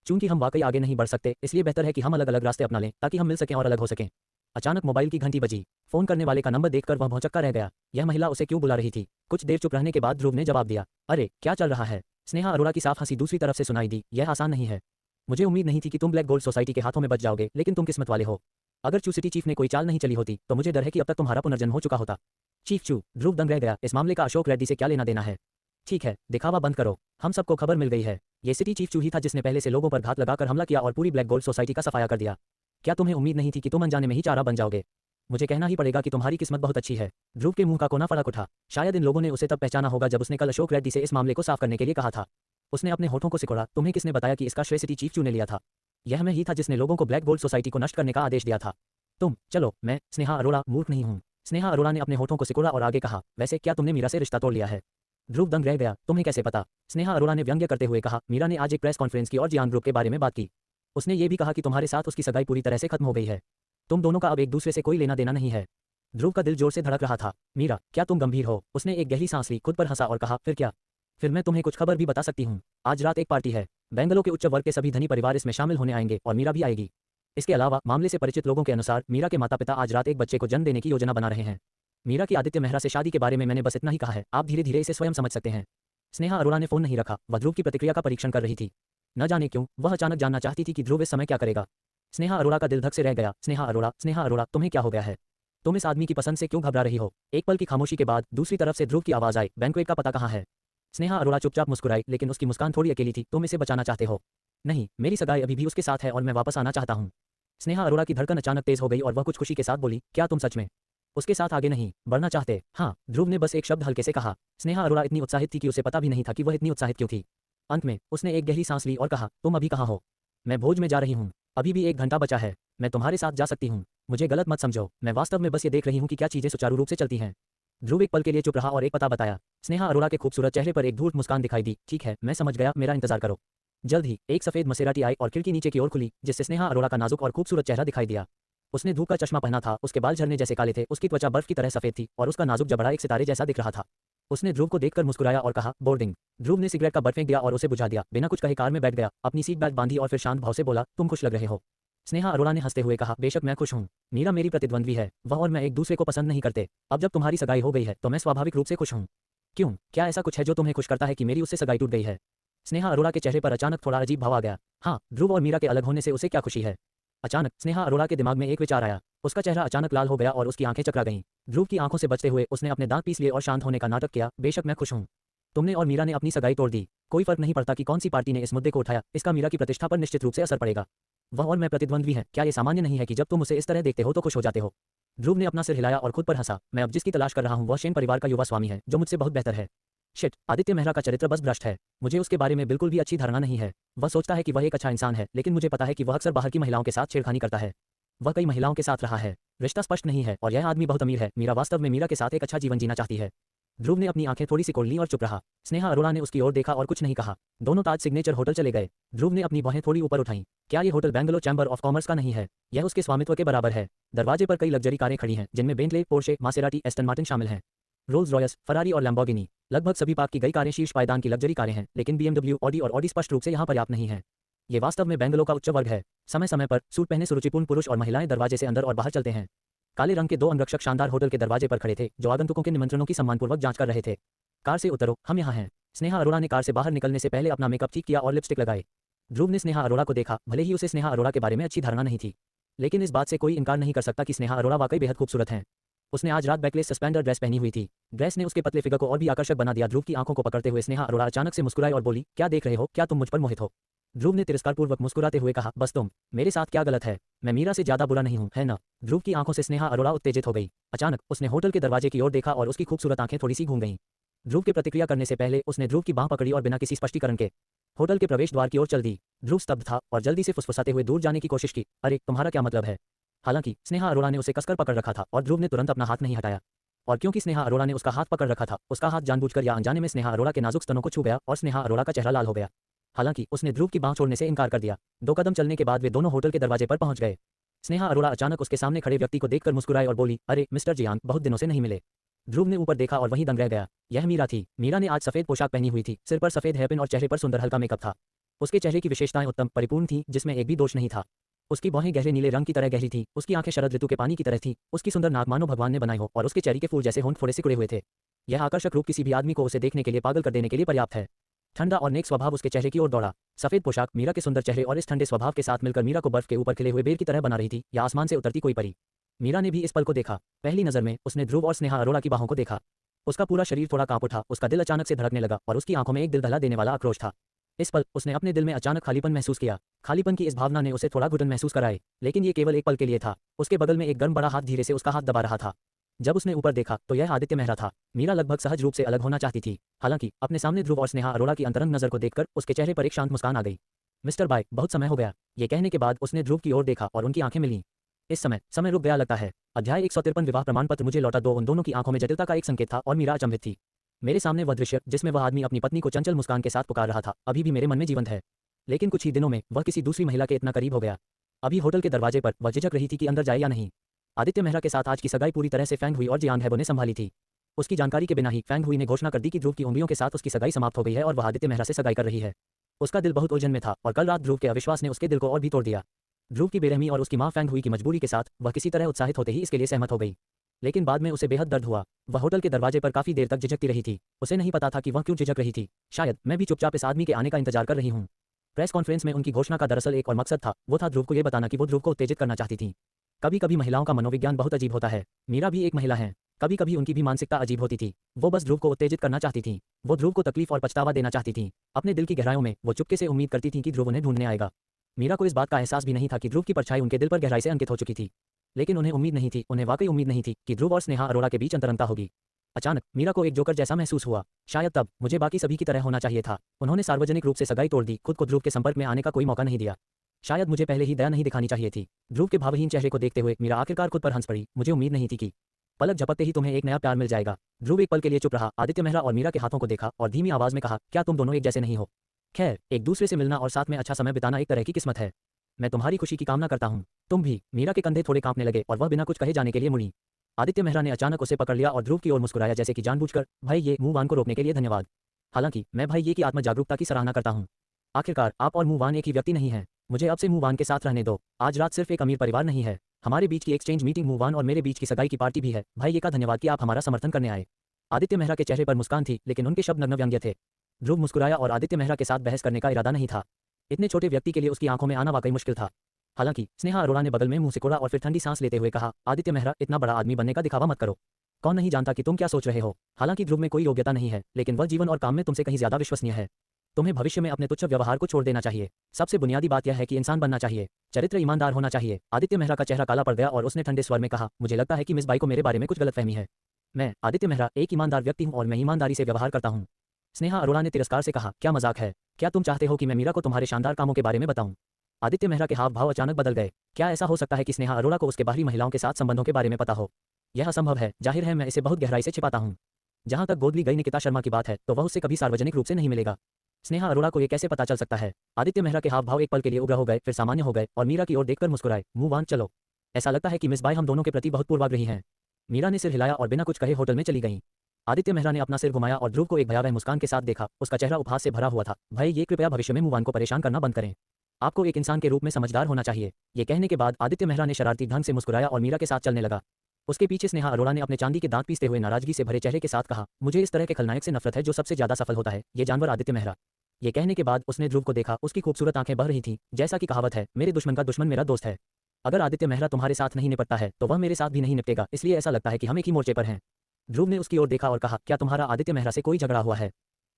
चूंकि हम वाकई आगे नहीं बढ़ सकते, इसलिए बेहतर है कि हम अलग अलग रास्ते अपना लें ताकि हम मिल सकें और अलग हो सकें। अचानक मोबाइल की घंटी बजी। फोन करने वाले का नंबर देखकर वह भौंचक्का रह गया। यह महिला उसे क्यों बुला रही थी? कुछ देर चुप रहने के बाद ध्रुव ने जवाब दिया, अरे क्या चल रहा है? स्नेहा अरोड़ा की साफ हंसी दूसरी तरफ से सुनाई दी, यह आसान नहीं है। मुझे उम्मीद नहीं थी कि तुम ब्लैक गोल्ड सोसाइटी के हाथों में बच जाओगे, लेकिन तुम किस्मत वाले हो। अगर चू सिटी चीफ ने कोई चाल नहीं चली होती तो मुझे डर है कि अब तक तुम्हारा पुनर्जन्म हो चुका होता। चीफ चू, ध्रुव दंग रह गया। इस मामले का अशोक रेड्डी से क्या लेना देना है? ठीक है, दिखावा बंद करो। हम सबको खबर मिल गई है। ये सिटी चीफ चू ही था जिसने पहले से लोगों पर घात लगाकर हमला किया और पूरी ब्लैक गोल्ड सोसाइटी का सफाया कर दिया। क्या तुम्हें उम्मीद नहीं थी कि तुम अनजाने में ही चारा बन जाओगे? मुझे कहना ही पड़ेगा कि तुम्हारी किस्मत बहुत अच्छी है। ध्रुव के मुंह का कोना फड़क उठा। शायद इन लोगों ने उसे तब पहचाना होगा जब उसने कल अशोक रेड्डी से इस मामले को साफ करने के लिए कहा था। उसने अपने होठों को सिकोड़ा। तुम्हें किसने बताया कि इसका श्रेय सिटी चीफ चू ने लिया था? यह मैं ही था जिसने लोगों को ब्लैक गोल्ड सोसाइटी को नष्ट करने का आदेश दिया था। तुम? चलो, मैं स्नेहा अरोड़ा मूर्ख नहीं हूँ। स्नेहा अरोड़ा ने अपने होठों को सिकोड़ा और आगे कहा, वैसे क्या तुमने मीरा से रिश्ता तोड़ लिया है? ध्रुव दंग रह गया। तुम्हें कैसे पता? स्नेहा अरोड़ा ने व्यंग्य करते हुए कहा, मीरा ने आज एक प्रेस कॉन्फ्रेंस की और जियान ग्रुप के बारे में बात की। उसने ये भी कहा कि तुम्हारे साथ उसकी सगाई पूरी तरह से खत्म हो गई है। तुम दोनों का अब एक दूसरे से कोई लेना देना नहीं है। ध्रुव का दिल जोर से धड़क रहा था। मीरा, क्या तुम गंभीर हो? उसने एक गहरी सांस ली, खुद पर हंसा और कहा, फिर क्या? फिर मैं तुम्हें कुछ खबर भी बता सकती हूँ। आज रात एक पार्टी है। बेंगलोर के उच्च वर्ग के सभी धनी परिवार इसमें शामिल होने आएंगे और मीरा भी आएगी। इसके अलावा मामले से परिचित लोगों के अनुसार मीरा के माता पिता आज रात एक बच्चे को जन्म देने की योजना बना रहे हैं। मीरा की आदित्य मेहरा से शादी के बारे में मैंने बस इतना ही कहा है, आप धीरे धीरे इसे स्वयं समझ सकते हैं। स्नेहा अरोड़ा ने फोन नहीं रखा। वह ध्रुव की प्रतिक्रिया का परीक्षण कर रही थी। न जाने क्यों वह अचानक जानना चाहती थी कि ध्रुव इस समय क्या करेगा। स्नेहा अरोड़ा का दिल धक से रह गया। स्नेहा अरोड़ा, तुम्हें क्या हो गया है? तुम इस आदमी की पसंद से क्यों घबरा रही हो? एक पल की खामोशी के बाद दूसरी तरफ से ध्रुव की आवाज आई, बैंक्वेट का पता कहाँ है? स्नेहा अरोड़ा चुपचाप मुस्कुराई, लेकिन उसकी मुस्कान थोड़ी अकेली थी। तुम इसे बचाना चाहते हो? नहीं, मेरी सगाई अभी भी उसके साथ है और मैं वापस आना चाहता हूँ। स्नेहा अरोड़ा की धड़कन अचानक तेज हो गई और वह कुछ खुशी के साथ बोली, क्या तुम सच में उसके साथ आगे नहीं बढ़ना चाहते? हाँ, ध्रुव ने बस एक शब्द हल्के से कहा। स्नेहा अरोड़ा इतनी उत्साहित थी कि उसे पता भी नहीं था कि वह इतनी उत्साहित क्यों थी। अंत में उसने एक गहरी सांस ली और कहा, तुम अभी कहाँ हो? मैं भोज में जा रही हूँ। अभी भी 1 घंटा बचा है। मैं तुम्हारे साथ जा सकती हूँ। मुझे गलत मत समझो, मैं वास्तव में बस ये देख रही हूँ कि क्या चीजें सुचारू रूप से चलती हैं। ध्रुव एक पल के लिए चुप रहा और एक पता बताया। स्नेहा अरोड़ा के खूबसूरत चेहरे पर एक धूर्त मुस्कान दिखाई दी। ठीक है, मैं समझ गया, मेरा इंतजार करो। जल्द ही एक सफेद मसेराटी आई और खिड़की नीचे की ओर खुली, जिससे स्नेहा अरोड़ा का नाजुक और खूबसूरत चेहरा दिखाई दिया। उसने धूप का चश्मा पहना था, उसके बाल झरने जैसे काले थे, उसकी त्वचा बर्फ की तरह सफेद थी और उसका नाजुक जबड़ा एक सितारे जैसा दिख रहा था। उसने ध्रुव को देखकर मुस्कुराया और कहा, बोर्डिंग। ध्रुव ने सिगरेट का बट फेंक दिया और उसे बुझा दिया। बिना कुछ कहे कार में बैठ गया, अपनी सीट बेल्ट बांधी और फिर शांत भाव से बोला, तुम खुश लग रहे हो। स्नेहा अरोड़ा ने हंसते हुए कहा, बेशक मैं खुश हूँ। मीरा मेरी प्रतिद्वंद्वी है, वह और मैं एक दूसरे को पसंद नहीं करते। अब जब तुम्हारी सगाई हो गई है तो मैं स्वाभाविक रूप से खुश हूँ। क्यों, क्या ऐसा कुछ है जो तुम्हें खुश करता है कि मेरी उससे सगाई टूट गई है? स्नेहा अरोड़ा के चेहरे पर अचानक थोड़ा अजीब भाव आ गया। हाँ, ध्रुव और मीरा के अलग होने से उसे क्या खुशी है? अचानक स्नेहा अरोड़ा के दिमाग में एक विचार आया। उसका चेहरा अचानक लाल हो गया और उसकी आंखें चकरा गईं। ध्रुव की आंखों से बचते हुए उसने अपने दांत पीस लिए और शांत होने का नाटक किया। बेशक मैं खुश हूँ। तुमने और मीरा ने अपनी सगाई तोड़ दी। कोई फर्क नहीं पड़ता कि कौन सी पार्टी ने इस मुद्दे को उठाया, इसका मीरा की प्रतिष्ठा पर निश्चित रूप से असर पड़ेगा। वह और मैं प्रतिद्वंद्वी हैं, क्या ये सामान्य नहीं है कि जब तुम उसे इस तरह देखते हो तो खुश हो जाते हो? ध्रुव ने अपना सिर हिलाया और खुद पर हंसा। मैं अब जिसकी तलाश कर रहा हूँ वह सेन परिवार का युवा स्वामी है, जो मुझसे बहुत बेहतर है। शिट, आदित्य मेहरा का चरित्र बस भ्रष्ट है। मुझे उसके बारे में बिल्कुल भी अच्छी धारणा नहीं है। वह सोचता है कि वह एक अच्छा इंसान है, लेकिन मुझे पता है कि वह अक्सर बाहर की महिलाओं के साथ छेड़खानी करता है। वह कई महिलाओं के साथ रहा है। रिश्ता स्पष्ट नहीं है और यह आदमी बहुत अमीर है। मीरा वास्तव में मीरा के साथ एक अच्छा जीवन जीना चाहती है। ध्रुव ने अपनी आंखें थोड़ी सी खोल लीं और चुप रहा। स्नेहा अरोड़ा ने उसकी ओर देखा और कुछ नहीं कहा। दोनों ताज सिग्नेचर होटल चले गए। ध्रुव ने अपनी बाहें थोड़ी ऊपर उठाईं। क्या ये hotel Bangalore chamber of commerce का नहीं है? यह उसके स्वामित्व के बराबर है। दरवाजे पर कई लग्जरी कारें खड़ी हैं, जिनमें Bentley, Porsche, Maserati, Aston Martin शामिल हैं। रोल्स रॉयस, फरारी और लैम्बोर्गिनी, लगभग सभी पाक की गई कारें शीर्ष पायदान की लग्जरी कारें हैं, लेकिन बीएमडब्ल्यू, ऑडी और ऑडी स्पष्ट रूप से यहाँ पर्याप्त नहीं है। ये वास्तव में बेंगलोर का उच्च वर्ग है। समय समय पर सूट पहने सुरुचिपूर्ण पुरुष और महिलाएं दरवाजे से अंदर और बाहर चलते हैं। काले रंग के दो अंगरक्षक शानदार होटल के दरवाजे पर खड़े थे, जो आगंतुकों के निमंत्रणों की सम्मानपूर्वक जांच कर रहे थे। कार से उतरो, हम यहाँ हैं। स्नेहा अरोड़ा ने कार से बाहर निकलने से पहले अपना मेकअप ठीक किया और लिपस्टिक लगाई। ध्रुव ने स्नेहा अरोड़ा को देखा। भले ही उसे स्नेहा अरोड़ा के बारे में अच्छी धारणा नहीं थी, लेकिन इस बात से कोई इनकार नहीं कर सकता कि स्नेहा अरोड़ा वाकई बेहद खूबसूरत हैं। उसने आज रात बैकलेस सस्पेंडर ड्रेस पहनी हुई थी। ड्रेस ने उसके पतले फिगर को और भी आकर्षक बना दिया। ध्रुव की आंखों को पकड़ते हुए स्नेहा अरोड़ा अचानक से मुस्कुराई और बोली, क्या देख रहे हो? क्या तुम मुझ पर मोहित हो? ध्रुव ने तिरस्कारपूर्वक मुस्कुराते हुए कहा, बस तुम। मेरे साथ क्या गलत है? मैं मीरा से ज्यादा बुरा नहीं हूँ, है ना? ध्रुव की आंखों से स्नेहा अरोड़ा उत्तेजित हो गई। अचानक उसने होटल के दरवाजे की ओर देखा और उसकी खूबसूरत आंखें थोड़ी सी घूम गईं। ध्रुव की प्रतिक्रिया करने से पहले उसने ध्रुव की बांह पकड़ी और बिना किसी स्पष्टीकरण के होटल के प्रवेश द्वार की ओर चल दी। ध्रुव स्तब्ध था और जल्दी से फुसफुसाते हुए दूर जाने की कोशिश की। अरे, तुम्हारा क्या मतलब है? हालांकि स्नेहा अरोड़ा ने उसे कसकर पकड़ रखा था और ध्रुव ने तुरंत अपना हाथ नहीं हटाया। और क्योंकि स्नेहा अरोड़ा ने उसका हाथ पकड़ रखा था, उसका हाथ जानबूझकर या अनजाने में स्नेहा अरोड़ा के नाजुक स्तनों को छू गया और स्नेहा अरोड़ा का चेहरा लाल हो गया। हालांकि उसने ध्रुव की बांह छोड़ने से इनकार कर दिया। 2 कदम चलने के बाद वे दोनों होटल के दरवाजे पर पहुंच गए। स्नेहा अरोड़ा अचानक उसके सामने खड़े व्यक्ति को देखकर मुस्कुराई और बोली, अरे मिस्टर जियांग, बहुत दिनों से नहीं मिले। ध्रुव ने ऊपर देखा और वहीं दंग रह गया। यह मीरा थी। मीरा ने आज सफेद पोशाक पहनी हुई थी, सिर पर सफेद हेयरपिन और चेहरे पर सुंदर हल्का मेकअप था। उसके चेहरे की विशेषताएं उत्तम, परिपूर्ण थीं, जिसमें एक भी दोष नहीं था। उसकी बाहें गहरे नीले रंग की तरह गहरी थीं, उसकी आंखें शरद ऋतु के पानी की तरह थीं, उसकी सुंदर नाक मानो भगवान ने बनाई हो और उसके चेहरे के फूल जैसे होंठ थोड़े सिकुड़े हुए थे। यह आकर्षक रूप किसी भी आदमी को उसे देखने के लिए पागल कर देने के लिए पर्याप्त है। ठंडा और नेक स्वभाव उसके चेहरे की ओर दौड़ा। सफेद पोशाक मीरा के सुंदर चेहरे और इस ठंडे स्वभाव के साथ मिलकर मीरा को बर्फ के ऊपर खिले हुए बेर की तरह बना रही थी, या आसमान से उतरती कोई परी। मीरा ने भी इस पल को देखा। पहली नजर में उसने ध्रुव और स्नेहा अरोड़ा की बाहों को देखा। उसका पूरा शरीर थोड़ा कांप उठा, उसका दिल अचानक से धड़कने लगा और उसकी आंखों में एक दिल दहला देने वाला आक्रोश था। इस पल उसने अपने दिल में अचानक खालीपन महसूस किया। खालीपन की इस भावना ने उसे थोड़ा घुटन महसूस कराई, लेकिन ये केवल एक पल के लिए था। उसके बगल में एक गर्म बड़ा हाथ धीरे से उसका हाथ दबा रहा था। जब उसने ऊपर देखा तो यह आदित्य मेहरा था। मीरा लगभग सहज रूप से अलग होना चाहती थी, हालांकि अपने सामने ध्रुव और स्नेहा अरोड़ा की अंतरंग नजर को देखकर उसके चेहरे पर एक शांत मुस्कान आ गई। मिस्टर बाय, बहुत समय हो गया। ये कहने के बाद उसने ध्रुव की ओर देखा और उनकी आंखें मिलीं। इस समय रुक गया लगता है। अध्याय 153 विवाह प्रमाण पत्र मुझे लौटा दो। उन दोनों की आंखों में जटिलता का एक संकेत था और मीरा अचंभित थी। मेरे सामने वह दृश्य, जिसमें वह आदमी अपनी पत्नी को चंचल मुस्कान के साथ पुकार रहा था, अभी भी मेरे मन में जीवंत है। लेकिन कुछ ही दिनों में वह किसी दूसरी महिला के इतना करीब हो गया। अभी होटल के दरवाजे पर वह झिझक रही थी कि अंदर जाए या नहीं। आदित्य मेहरा के साथ आज की सगाई पूरी तरह से फैंग हुई और जियांग हैबो ने संभाली थी। उसकी जानकारी के बिना ही फैंग हुई ने घोषणा कर दी कि ध्रुव की उंगलियों के साथ उसकी सगाई समाप्त हो गई है और वह आदित्य मेहरा से सगाई कर रही है। उसका दिल बहुत उलझन में था और कल रात ध्रुव के अविश्वास ने उसके दिल को और भी तोड़ दिया। ध्रुव की बेरहमी और उसकी मां फैंग हुई की मजबूरी के साथ वह किसी तरह उत्साहित होते ही इसके लिए सहमत हो गई। लेकिन बाद में उसे बेहद दर्द हुआ। वह होटल के दरवाजे पर काफी देर तक झिझकती रही थी। उसे नहीं पता था कि वह क्यों झिझक रही थी। शायद मैं भी चुपचाप इस आदमी के आने का इंतजार कर रही हूँ। प्रेस कॉन्फ्रेंस में उनकी घोषणा का दरअसल एक और मकसद था, वो था ध्रुव को यह बताना कि वो ध्रुव को उत्तेजित करना चाहती थी। कभी कभी महिलाओं का मनोविज्ञान बहुत अजीब होता है। मीरा भी एक महिला है। कभी कभी उनकी भी मानसिकता अजीब होती थी। वो बस ध्रुव को उत्तेजित करना चाहती थी। वो ध्रुव को तकलीफ और पछतावा देना चाहती थी। अपने दिल की गहराइयों में वो चुपके से उम्मीद करती थी कि ध्रुव उन्हें ढूंढने आएगा। मीरा को इस बात का एहसास भी नहीं था कि ध्रुव की परछाई उनके दिल पर गहराई से अंकित हो चुकी थी। लेकिन उन्हें उम्मीद नहीं थी, उन्हें वाकई उम्मीद नहीं थी कि ध्रुव और स्नेहा अरोड़ा के बीच अंतरंगता होगी। अचानक मीरा को एक जोकर जैसा महसूस हुआ। शायद तब मुझे बाकी सभी की तरह होना चाहिए था। उन्होंने सार्वजनिक रूप से सगाई तोड़ दी, खुद को ध्रुव के संपर्क में आने का कोई मौका नहीं दिया। शायद मुझे पहले ही दया नहीं दिखानी चाहिए थी। ध्रुव के भावहीन चेहरे को देखते हुए मीरा आखिरकार खुद पर हंस पड़ी। मुझे उम्मीद नहीं थी कि पलक झपकते ही तुम्हें एक नया प्यार मिल जाएगा। ध्रुव एक पल के लिए चुप रहा, आदित्य मेहरा और मीरा के हाथों को देखा और धीमी आवाज में कहा, क्या तुम दोनों एक जैसे नहीं हो? खैर, एक दूसरे से मिलना और साथ में अच्छा समय बिताना एक तरह की किस्मत है। मैं तुम्हारी खुशी की कामना करता हूँ। तुम भी। मीरा के कंधे थोड़े कांपने लगे और वह बिना कुछ कहे जाने के लिए मुड़ी। आदित्य मेहरा ने अचानक उसे पकड़ लिया और ध्रुव की ओर मुस्कुराया, जैसे कि जानबूझकर, भाई ये मूव ऑन को रोकने के लिए धन्यवाद। हालांकि मैं भाई ये की आत्म जागरूकता की सराहना करता हूँ। आखिरकार आप और मूव ऑन एक ही व्यक्ति नहीं है। मुझे अब से मूव ऑन के साथ रहने दो। आज रात सिर्फ एक अमीर परिवार नहीं है, हमारे बीच की एक्सचेंज मीटिंग मूव ऑन और मेरे बीच की सगाई की पार्टी भी है। भाई ये का धन्यवाद कि आप हमारा समर्थन करने आए। आदित्य मेहरा के चेहरे पर मुस्कान थी, लेकिन उनके शब्द नग्न व्यंग्य थे। ध्रुव मुस्कुराया और आदित्य मेहरा के साथ बहस करने का इरादा नहीं था। इतने छोटे व्यक्ति के लिए उसकी आंखों में आना वाकई मुश्किल था। हालांकि स्नेहा अरोड़ा ने बगल में मुंह सिकोड़ा और फिर ठंडी सांस लेते हुए कहा, आदित्य मेहरा, इतना बड़ा आदमी बनने का दिखावा मत करो। कौन नहीं जानता कि तुम क्या सोच रहे हो। हालांकि ध्रुव में कोई योग्यता नहीं है, लेकिन वह जीवन और काम में तुमसे कहीं ज्यादा विश्वसनीय है। तुम्हें भविष्य में अपने तुच्छ व्यवहार को छोड़ देना चाहिए। सबसे बुनियादी बात यह है कि इंसान बनना चाहिए, चरित्र ईमानदार होना चाहिए। आदित्य मेहरा का चेहरा काला पड़ गया और उसने ठंडे स्वर में कहा, मुझे लगता है कि मिस बाई को मेरे बारे में कुछ गलतफहमी है। मैं आदित्य मेहरा एक ईमानदार व्यक्ति हूँ और मैं ईमानदारी से व्यवहार करता हूँ। स्नेहा अरोड़ा ने तिरस्कार से कहा, क्या मजाक है। क्या तुम चाहते हो कि मैं मीरा को तुम्हारे शानदार कामों के बारे में बताऊं। आदित्य मेहरा के हाव भाव अचानक बदल गए। क्या ऐसा हो सकता है कि स्नेहा अरोड़ा को उसके बाहरी महिलाओं के साथ संबंधों के बारे में पता हो। यह असंभव है। जाहिर है मैं इसे बहुत गहराई से छिपाता हूँ। जहां तक गोद ली गई निकिता शर्मा की बात है, तो वह उससे कभी सार्वजनिक रूप से नहीं मिलेगा। स्नेहा अरोड़ा को यह कैसे पता चल सकता है। आदित्य मेहरा के हाव भाव एक पल के लिए उग्र हो गए, फिर सामान्य हो गए और मीरा की ओर देखकर मुस्कुराए, मूव ऑन चलो। ऐसा लगता है कि मिस बाई हम दोनों के प्रति बहुत पूर्वाग्रही हैं। मीरा ने सिर हिलाया और बिना कुछ कहे होटल में चली गईं। आदित्य मेहरा ने अपना सिर घुमाया और ध्रुव को एक भयावह मुस्कान के साथ देखा। उसका चेहरा उपहास से भरा हुआ था। भाई ये कृपया भविष्य में मूव ऑन को परेशान करना बंद करें। आपको एक इंसान के रूप में समझदार होना चाहिए। ये कहने के बाद आदित्य मेहरा ने शरारती ढंग से मुस्कुराया और मीरा के साथ चलने लगा। उसके पीछे स्नेहा अरोड़ा ने अपने चांदी के दांत पीसते हुए नाराजगी से भरे चेहरे के साथ कहा, मुझे इस तरह के खलनायक से नफरत है जो सबसे ज्यादा सफल होता है, ये जानवर आदित्य मेहरा। ये कहने के बाद उसने ध्रुव को देखा। उसकी खूबसूरत आंखें बह रही थीं। जैसा कि कहावत है, मेरे दुश्मन का दुश्मन मेरा दोस्त है। अगर आदित्य मेहरा तुम्हारे साथ नहीं निपटता है तो वह मेरे साथ भी नहीं निपटेगा, इसलिए ऐसा लगता है कि हम एक ही मोर्चे पर हैं। ध्रुव ने उसकी ओर देखा और कहा, क्या तुम्हारा आदित्य मेहरा से कोई झगड़ा हुआ है।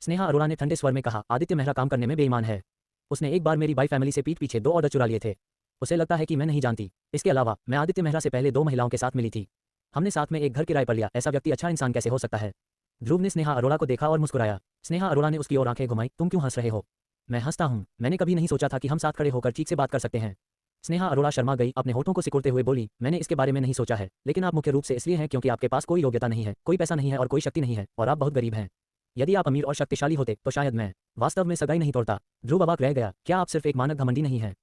स्नेहा अरोड़ा ने ठंडे स्वर में कहा, आदित्य मेहरा काम करने में बेईमान है। उसने एक बार मेरी बाई फैमिली से पीठ पीछे 2 ऑर्डर चुरा लिए थे। उसे लगता है कि मैं नहीं जानती। इसके अलावा मैं आदित्य मेहरा से पहले 2 महिलाओं के साथ मिली थी। हमने साथ में एक घर किराए पर लिया। ऐसा व्यक्ति अच्छा इंसान कैसे हो सकता है। ध्रुव ने स्नेहा अरोड़ा को देखा और मुस्कुराया। स्नेहा अरोड़ा ने उसकी ओर आंखें घुमाई, तुम क्यों हंस रहे हो। मैं हंसता हूँ। मैंने कभी नहीं सोचा था कि हम साथ खड़े होकर चीख से बात कर सकते हैं। स्नेहा अरोड़ा शर्मा गई, अपने होठों को सिकुड़ते हुए बोली, मैंने इसके बारे में नहीं सोचा है, लेकिन आप मुख्य रूप से इसलिए हैं क्योंकि आपके पास कोई योग्यता नहीं है, कोई पैसा नहीं है और कोई शक्ति नहीं है, और आप बहुत गरीब हैं। यदि आप अमीर और शक्तिशाली होते तो शायद मैं वास्तव में सगाई नहीं तोड़ता। ध्रुव अबाक रह गया। क्या आप सिर्फ एक मानक घमंडी नहीं है।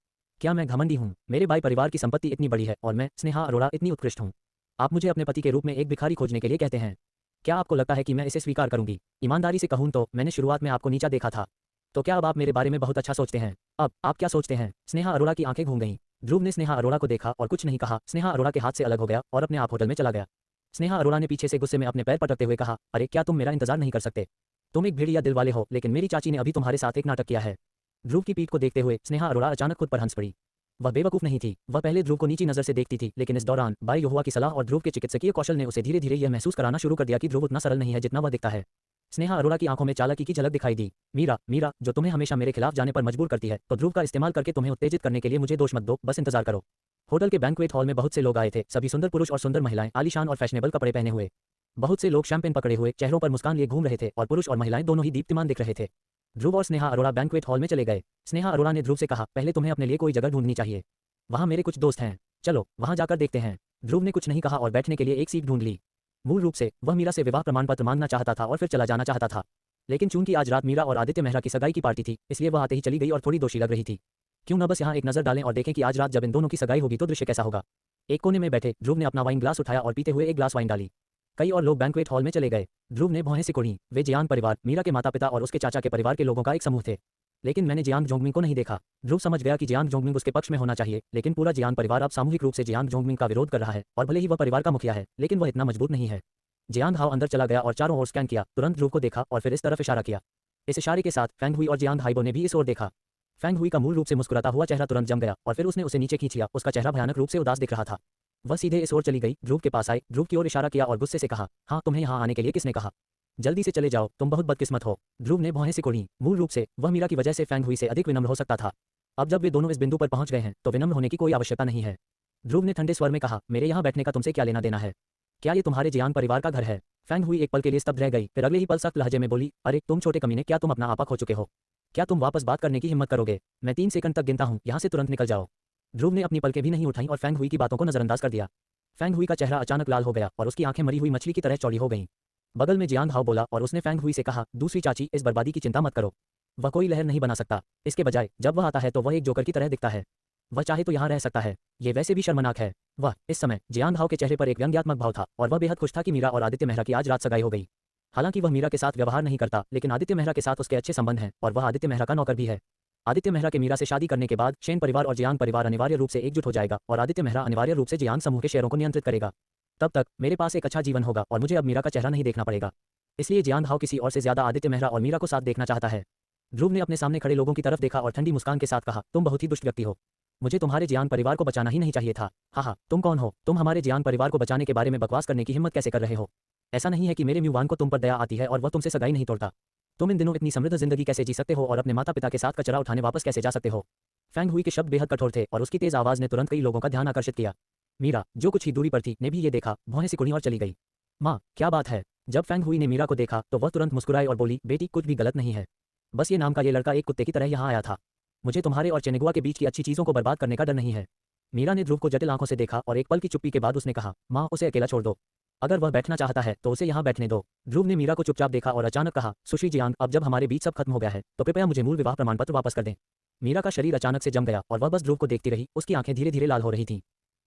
क्या मैं घमंडी हूँ। मेरे बाई परिवार की संपत्ति इतनी बड़ी है और मैं स्नेहा अरोड़ा इतनी उत्कृष्ट हूँ। आप मुझे अपने पति के रूप में एक भिखारी खोजने के लिए कहते हैं। क्या आपको लगता है कि मैं इसे स्वीकार करूंगी। ईमानदारी से कहूँ तो मैंने शुरुआत में आपको नीचा देखा था। तो क्या अब आप मेरे बारे में बहुत अच्छा सोचते हैं। अब आप क्या सोचते हैं। स्नेहा अरोड़ा की आंखें घूम गईं। ध्रुव ने स्नेहा अरोड़ा को देखा और कुछ नहीं कहा। स्नेहा अरोड़ा के हाथ से अलग हो गया और अपने आप होटल में चला गया। स्नेहा अरोड़ा ने पीछे से गुस्से में अपने पैर पटकते हुए कहा, अरे क्या तुम मेरा इंतजार नहीं कर सकते। तुम एक भेड़िया दिल वाले हो, लेकिन मेरी चाची ने अभी तुम्हारे साथ एक नाटक किया है। ध्रुव की पीठ को देखते हुए स्नेहा अरोड़ा अचानक खुद पर हंस पड़ी। वह बेवकूफ नहीं थी। वह पहले ध्रुव को नीची नजर से देखती थी, लेकिन इस दौरान बाई योहुआ की सलाह और ध्रुव के चिकित्सकीय कौशल ने उसे धीरे धीरे यह महसूस कराना शुरू कर दिया कि ध्रुव उतना सरल नहीं है जितना वह दिखता है। स्नेहा अरोड़ा की आंखों में चालाकी की झलक दिखाई दी। मीरा, मीरा जो तुम्हें हमेशा मेरे खिलाफ जाने पर मजबूर करती है, तो ध्रुव का इस्तेमाल करके तुम्हें उत्तेजित करने के लिए मुझे दोष मत दो, बस इंतजार करो। होटल के बैंक्वेट हॉल में बहुत से लोग आए थे। सभी सुंदर पुरुष और सुंदर महिलाएं, आलीशान और फैशनेबल कपड़े पहने हुए। बहुत से लोग शैंपेन पकड़े हुए, चेहरों पर मुस्कान लिए घूम रहे थे और पुरुष और महिलाएं दोनों ही दीप्तिमान दिख रहे थे। ध्रुव और स्नेहा अरोड़ा बैंक्वेट हॉल में चले गए। स्नेहा अरोड़ा ने ध्रुव से कहा, पहले तुम्हें अपने लिए कोई जगह ढूंढनी चाहिए। वहाँ मेरे कुछ दोस्त हैं, चलो वहाँ जाकर देखते हैं। ध्रुव ने कुछ नहीं कहा और बैठने के लिए एक सीट ढूंढ ली। मूल रूप से वह मीरा से विवाह प्रमाण पत्र मांगना चाहता था और फिर चला जाना चाहता था, लेकिन चूंकि आज रात मीरा और आदित्य मेहरा की सगाई की पार्टी थी, इसलिए वह आते ही चली गई और थोड़ी दोषी लग रही थी। क्यों न बस यहाँ एक नजर डालें और देखें कि आज रात जब इन दोनों की सगाई होगी तो दृश्य कैसा होगा। एक कोने में बैठे ध्रुव ने अपना वाइन ग्लास उठाया और पीते हुए एक ग्लास वाइन डाली। कई और लोग बैंक्वेट हॉल में चले गए। ध्रुव ने भौहें सिकोड़ी। वे जियांग परिवार, मीरा के माता पिता और उसके चाचा के परिवार के लोगों का एक समूह थे। लेकिन मैंने जियांग जोंगमिंग को नहीं देखा। ध्रुव समझ गया कि जियांग जोंगमिंग उसके पक्ष में होना चाहिए, लेकिन पूरा जियांग परिवार अब सामूहिक रूप से जियांग जोंगमिंग का विरोध कर रहा है, और भले ही वह परिवार का मुखिया है, लेकिन वह इतना मजबूत नहीं है। जियांग हाओ अंदर चला गया और चारों ओर स्कैन किया, तुरंत ध्रुव को देखा और फिर इस तरफ इशारा किया। इस इशारे के साथ फैंग हुई और जियांग हाइबो ने भी इस ओर देखा। फैंग हुई का मूल रूप से मुस्कुराता हुआ चेहरा तुरंत जम गया और फिर उसने उसे नीचे खींच लिया। उसका चेहरा भयानक रूप से उदास दिख रहा था। वह सीधे इस ओर चली गई, ध्रुव के पास आई, ध्रुव की ओर इशारा किया और गुस्से से कहा, हाँ तुम्हें यहाँ आने के लिए किसने कहा। जल्दी से चले जाओ, तुम बहुत बदकिस्मत हो। ध्रुव ने भौहें सिकोड़ी। मूल रूप से वह मीरा की वजह से फैंग हुई से अधिक विनम्र हो सकता था। अब जब वे दोनों इस बिंदु पर पहुंच गए हैं तो विनम्र होने की कोई आवश्यकता नहीं है। ध्रुव ने ठंडे स्वर में कहा, मेरे यहाँ बैठने का तुमसे क्या लेना देना है। क्या ये तुम्हारे जियांग परिवार का घर है। फैंग हुई एक पल के लिए स्तब्ध रह गई, फिर अगले ही पल सख्त लहजे में बोली, अरे तुम छोटे कमीने, क्या तुम अपना आपा खो चुके हो। क्या तुम वापस बात करने की हिम्मत करोगे। मैं 3 सेकंड तक गिनता हूँ, यहाँ से तुरंत निकल जाओ। ध्रुव ने अपनी पलकें भी नहीं उठाई और फैंग हुई की बातों को नजरअंदाज कर दिया। फैंग हुई का चेहरा अचानक लाल हो गया और उसकी आंखें मरी हुई मछली की तरह चौड़ी हो गईं। बगल में जियांग हाओ बोला और उसने फैंग हुई से कहा, दूसरी चाची, इस बर्बादी की चिंता मत करो। वह कोई लहर नहीं बना सकता। इसके बजाय जब वह आता है तो वह एक जोकर की तरह दिखता है। वह चाहे तो यहाँ रह सकता है। ये वैसे भी शर्मनाक है। वह इस समय जियान हाओ के चेहरे पर एक व्यंग्यात्मक भाव था और वह बेहद खुश था कि मीरा और आदित्य मेहरा की आज रात सगाई हो गई। हालांकि वह मीरा के साथ व्यवहार नहीं करता, लेकिन आदित्य मेहरा के साथ उसके अच्छे संबंध हैं और वह आदित्य मेहरा का नौकर भी है। आदित्य मेहरा के मीरा से शादी करने के बाद शेन परिवार और जियान परिवार अनिवार्य रूप से एकजुट हो जाएगा और आदित्य मेहरा अनिवार्य रूप से जियान समूह के शेयरों को नियंत्रित करेगा। तब तक मेरे पास एक अच्छा जीवन होगा और मुझे अब मीरा का चेहरा नहीं देखना पड़ेगा। इसलिए जियान हाओ किसी और से ज्यादा आदित्य मेहरा और मीरा को साथ देखना चाहता है। ध्रुव ने अपने सामने खड़े लोगों की तरफ देखा और ठंडी मुस्कान के साथ कहा, तुम बहुत ही दुष्ट व्यक्ति हो। मुझे तुम्हारे जियान परिवार को बचाना ही नहीं चाहिए था। हाँ, तुम कौन हो? तुम हमारे जियान परिवार को बचाने के बारे में बकवास करने की हिम्मत कैसे कर रहे हो? ऐसा नहीं है कि मेरे म्यूवान को तुम पर दया आती है और वह तुमसे सगाई नहीं तोड़ता। तुम इन दिनों इतनी समृद्ध जिंदगी कैसे जी सकते हो और अपने माता पिता के साथ कचरा उठाने वापस कैसे जा सकते हो? फैंग हुई के शब्द बेहद कठोर थे और उसकी तेज आवाज ने तुरंत कई लोगों का ध्यान आकर्षित किया। मीरा, जो कुछ ही दूरी पर थी, ने भी ये देखा, भौहें सिकुड़ी और चली गई। माँ, क्या बात है? जब फैंग हुई ने मीरा को देखा तो वह तुरंत मुस्कुराई और बोली, बेटी कुछ भी गलत नहीं है। बस ये नाम का ये लड़का एक कुत्ते की तरह यहाँ आया था। मुझे तुम्हारे और चेनेगुआ के बीच की अच्छी चीजों को बर्बाद करने का डर नहीं है। मीरा ने ध्रुव को जटिल आंखों से देखा और एक पल की चुप्पी के बाद उसने कहा, माँ, उसे अकेला छोड़ दो। अगर वह बैठना चाहता है तो उसे यहाँ बैठने दो। ध्रुव ने मीरा को चुपचाप देखा और अचानक कहा, सुश्री जियांग, अब जब हमारे बीच सब खत्म हो गया है तो कृपया मुझे मूल विवाह प्रमाण पत्र वापस कर दें। मीरा का शरीर अचानक से जम गया और वह बस ध्रुव को देखती रही। उसकी आंखें धीरे धीरे लाल हो रही थीं।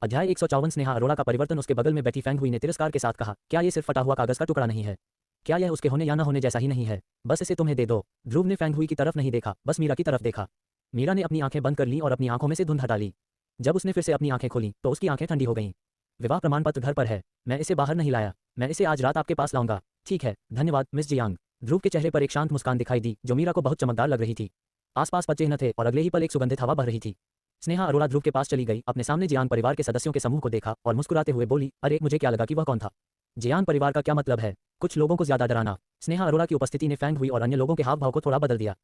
अध्याय 154 स्नेहा अरोड़ा का परिवर्तन। उसके बगल में बैठी फैंग हुई ने तिरस्कार के साथ कहा, क्या ये सिर्फ फटा हुआ कागज का टुकड़ा नहीं है? क्या यह उसके होने या न होने जैसा ही नहीं है? बस इसे तुम्हें दे दो। ध्रुव ने फैंग हुई की तरफ नहीं देखा, बस मीरा की तरफ देखा। मीरा ने अपनी आंखें बंद कर ली और अपनी आंखों में से धुंध हटा ली। जब उसने फिर से अपनी आंखें खोली तो उसकी आंखें ठंडी हो गईं। विवाह प्रमाण पत्र घर पर है। मैं इसे बाहर नहीं लाया। मैं इसे आज रात आपके पास लाऊंगा। ठीक है, धन्यवाद मिस जियांग। ध्रुव के चेहरे पर एक शांत मुस्कान दिखाई दी जो मीरा को बहुत चमकदार लग रही थी। आसपास पदचिह्न थे और अगले ही पल एक सुगंधित हवा बह रही थी। स्नेहा अरोड़ा ध्रुव के पास चली गई, अपने सामने जियान परिवार के सदस्यों के समूह को देखा और मुस्कुराते हुए बोली, अरे मुझे क्या लगा कि वह कौन था? जियान परिवार का क्या मतलब है? कुछ लोगों को ज्यादा डराना। स्नेहा अरोड़ा की उपस्थिति ने फैंग हुई और अन्य लोगों के हाव भाव को थोड़ा बदल दिया।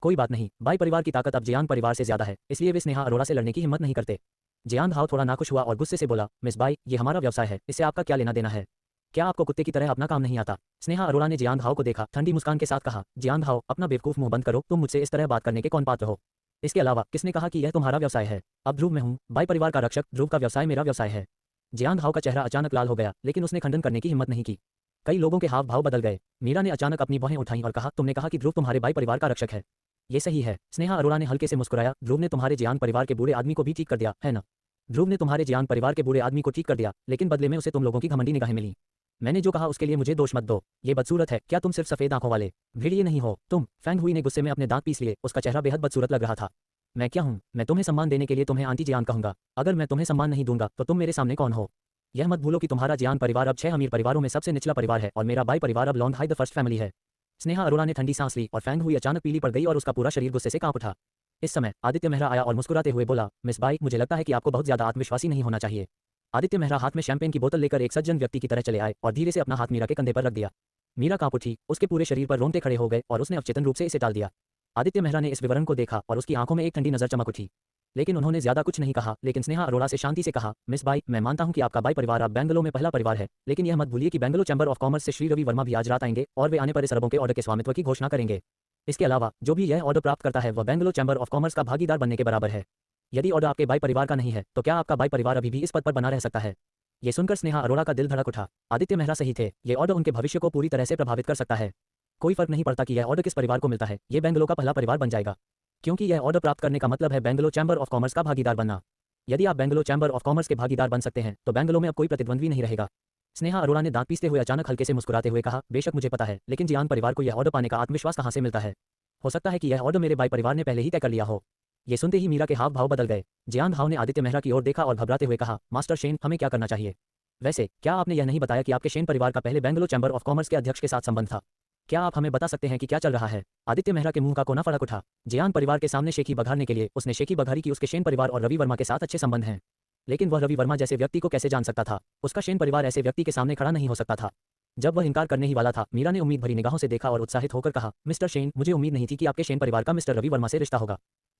कोई बात नहीं, बाई परिवार की ताकत अब जियान परिवार से ज्यादा है, इसलिए वे स्नेहा अरोड़ा से लड़ने की हिम्मत नहीं करते। जियान हाओ थोड़ा नाखुश हुआ और गुस्से से बोला, मिस बाई, ये हमारा व्यवसाय है, इससे आपका क्या लेना देना है? क्या आपको कुत्ते की तरह अपना काम नहीं आता? स्नेहा अरोड़ा ने जियान हाओ को देखा, ठंडी मुस्कान के साथ कहा, जियान हाओ, अपना बेवकूफ मुंह बंद करो, तुम मुझसे इस तरह बात करने के कौन पात्र हो? इसके अलावा किसने कहा कि यह तुम्हारा व्यवसाय है? अब ध्रुव मैं हूँ, बाई परिवार का रक्षक, ध्रुव का व्यवसाय मेरा व्यवसाय है। जियान हाओ का चेहरा अचानक लाल हो गया, लेकिन उसने खंडन करने की हिम्मत नहीं की। कई लोगों के हाव भाव बदल गए। मीरा ने अचानक अपनी बाहें उठाई और कहा, तुमने कहा कि ध्रुव तुम्हारे बाई परिवार का रक्षक है। ये सही है। स्नेहा अरोड़ा ने हल्के से मुस्कुराया, ध्रुव ने तुम्हारे जियान परिवार के बूढ़े आदमी को भी ठीक कर दिया है ना? ध्रुव ने तुम्हारे जियान परिवार के बूढ़े आदमी को ठीक कर दिया, लेकिन बदले में उसे तुम लोगों की घमंडी निगाहें मिली। मैंने जो कहा उसके लिए मुझे दोष मत दो। ये बदसूरत है। क्या तुम सिर्फ सफेद आंखों वाले भेड़िए नहीं हो? तुम। फैंग हुई ने गुस्से में अपने दांत पीस लिए, उसका चेहरा बेहद बदसूरत लग रहा था। मैं क्या हूँ? मैं तुम्हें सम्मान देने के लिए तुम्हें आंटी जियान कहूंगा। अगर मैं तुम्हें सम्मान नहीं दूंगा तो तुम मेरे सामने कौन हो? यह मत भूलो कि तुम्हारा जियान परिवार अब 6 अमीर परिवारों में सबसे निचला परिवार है और मेरा बाई परिवार अब long high the first family है। स्नेहा अरोड़ा ने ठंडी सांस ली और फैंग हुई अचानक पीली पड़ गई और उसका पूरा शरीर गुस्से से कांप उठा। इस समय आदित्य मेहरा आया और मुस्कुराते हुए बोला, मिस बाई, मुझे लगता है कि आपको बहुत ज्यादा आत्मविश्वासी नहीं होना चाहिए। आदित्य मेहरा हाथ में शैंपेन की बोतल लेकर एक सज्जन व्यक्ति की तरह चले आए और धीरे से अपना हाथ मीरा के कंधे पर रख दिया। मीरा कांप उठी, उसके पूरे शरीर पर रोंगटे खड़े हो गए और उसने अवचेतन रूप से इसे टाल दिया। आदित्य मेहरा ने इस विवरण को देखा और उसकी आंखों में एक ठंडी नजर चमक उठी, लेकिन उन्होंने ज्यादा कुछ नहीं कहा। लेकिन स्नेहा अरोड़ा से शांति से कहा, मिस बाई, मैं मानता हूं कि आपका बाई परिवार अब बेंगलो में पहला परिवार है, लेकिन यह मत भूलिए कि बेंगलो चैंबर ऑफ कॉमर्स से श्री रवि वर्मा भी आज रात आएंगे और वे आने पर इस अरबों के ऑर्डर के स्वामित्व की घोषणा करेंगे। इसके अलावा जो भी यह ऑर्डर प्राप्त करता है वह बेंगलो चैंबर ऑफ कॉमर्स का भागीदार बनने के बराबर है। यदि ऑर्डर आपके बाई परिवार का नहीं है तो क्या आपका बाई परिवार अभी भी इस पद पर बना रह सकता है? ये सुनकर स्नेहा अरोड़ा का दिल धड़क उठा। आदित्य मेहरा सही थे, ये ऑर्डर उनके भविष्य को पूरी तरह से प्रभावित कर सकता है। कोई फर्क नहीं पड़ता कि यह ऑर्डर किस परिवार को मिलता है, ये बेंगलो का पहला परिवार बन जाएगा, क्योंकि यह ऑर्डर प्राप्त करने का मतलब है बेंगलो चैंबर ऑफ कॉमर्स का भागीदार बनना। यदि आप बेंगलो चैंबर ऑफ कॉमर्स के भागीदार बन सकते हैं तो बेंगलो में अब कोई प्रतिद्वंद्वी नहीं रहेगा। स्नेहा अरोड़ा ने दांत पीसते हुए अचानक हल्के से मुस्कुराते हुए कहा, बेशक मुझे पता है, लेकिन जियान परिवार को यह ऑर्डर पाने का आत्मविश्वास कहां से मिलता है? हो सकता है कि यह ऑर्डर मेरे बाई परिवार ने पहले ही तय कर लिया हो। ये सुनते ही मीरा के हाव भाव बदल गए। जियान हाव ने आदित्य मेहरा की ओर देखा और घबराते हुए कहा, मास्टर शेन, हमें क्या करना चाहिए? वैसे क्या आपने यह नहीं बताया कि आपके शेन परिवार का पहले बेंगलो चैंबर ऑफ कॉमर्स के अध्यक्ष के साथ संबंध था? क्या आप हमें बता सकते हैं कि क्या चल रहा है? आदित्य मेहरा के मुंह का कोना फड़क उठा। जियान परिवार के सामने शेखी बघारने के लिए उसने शेखी बघारी की उसके शेन परिवार और रवि वर्मा के साथ अच्छे संबंध हैं, लेकिन वह रवि वर्मा जैसे व्यक्ति को कैसे जान सकता था? उसका शेन परिवार ऐसे व्यक्ति के सामने खड़ा नहीं हो सकता था। जब वह इनकार करने ही वाला था, मीरा ने उम्मीद भरी निगाहों से देखा और उत्साहित होकर कहा, मिस्टर शेन, मुझे उम्मीद नहीं थी कि आपके शेन परिवार का मिस्टर रवि वर्मा से रिश्ता होगा।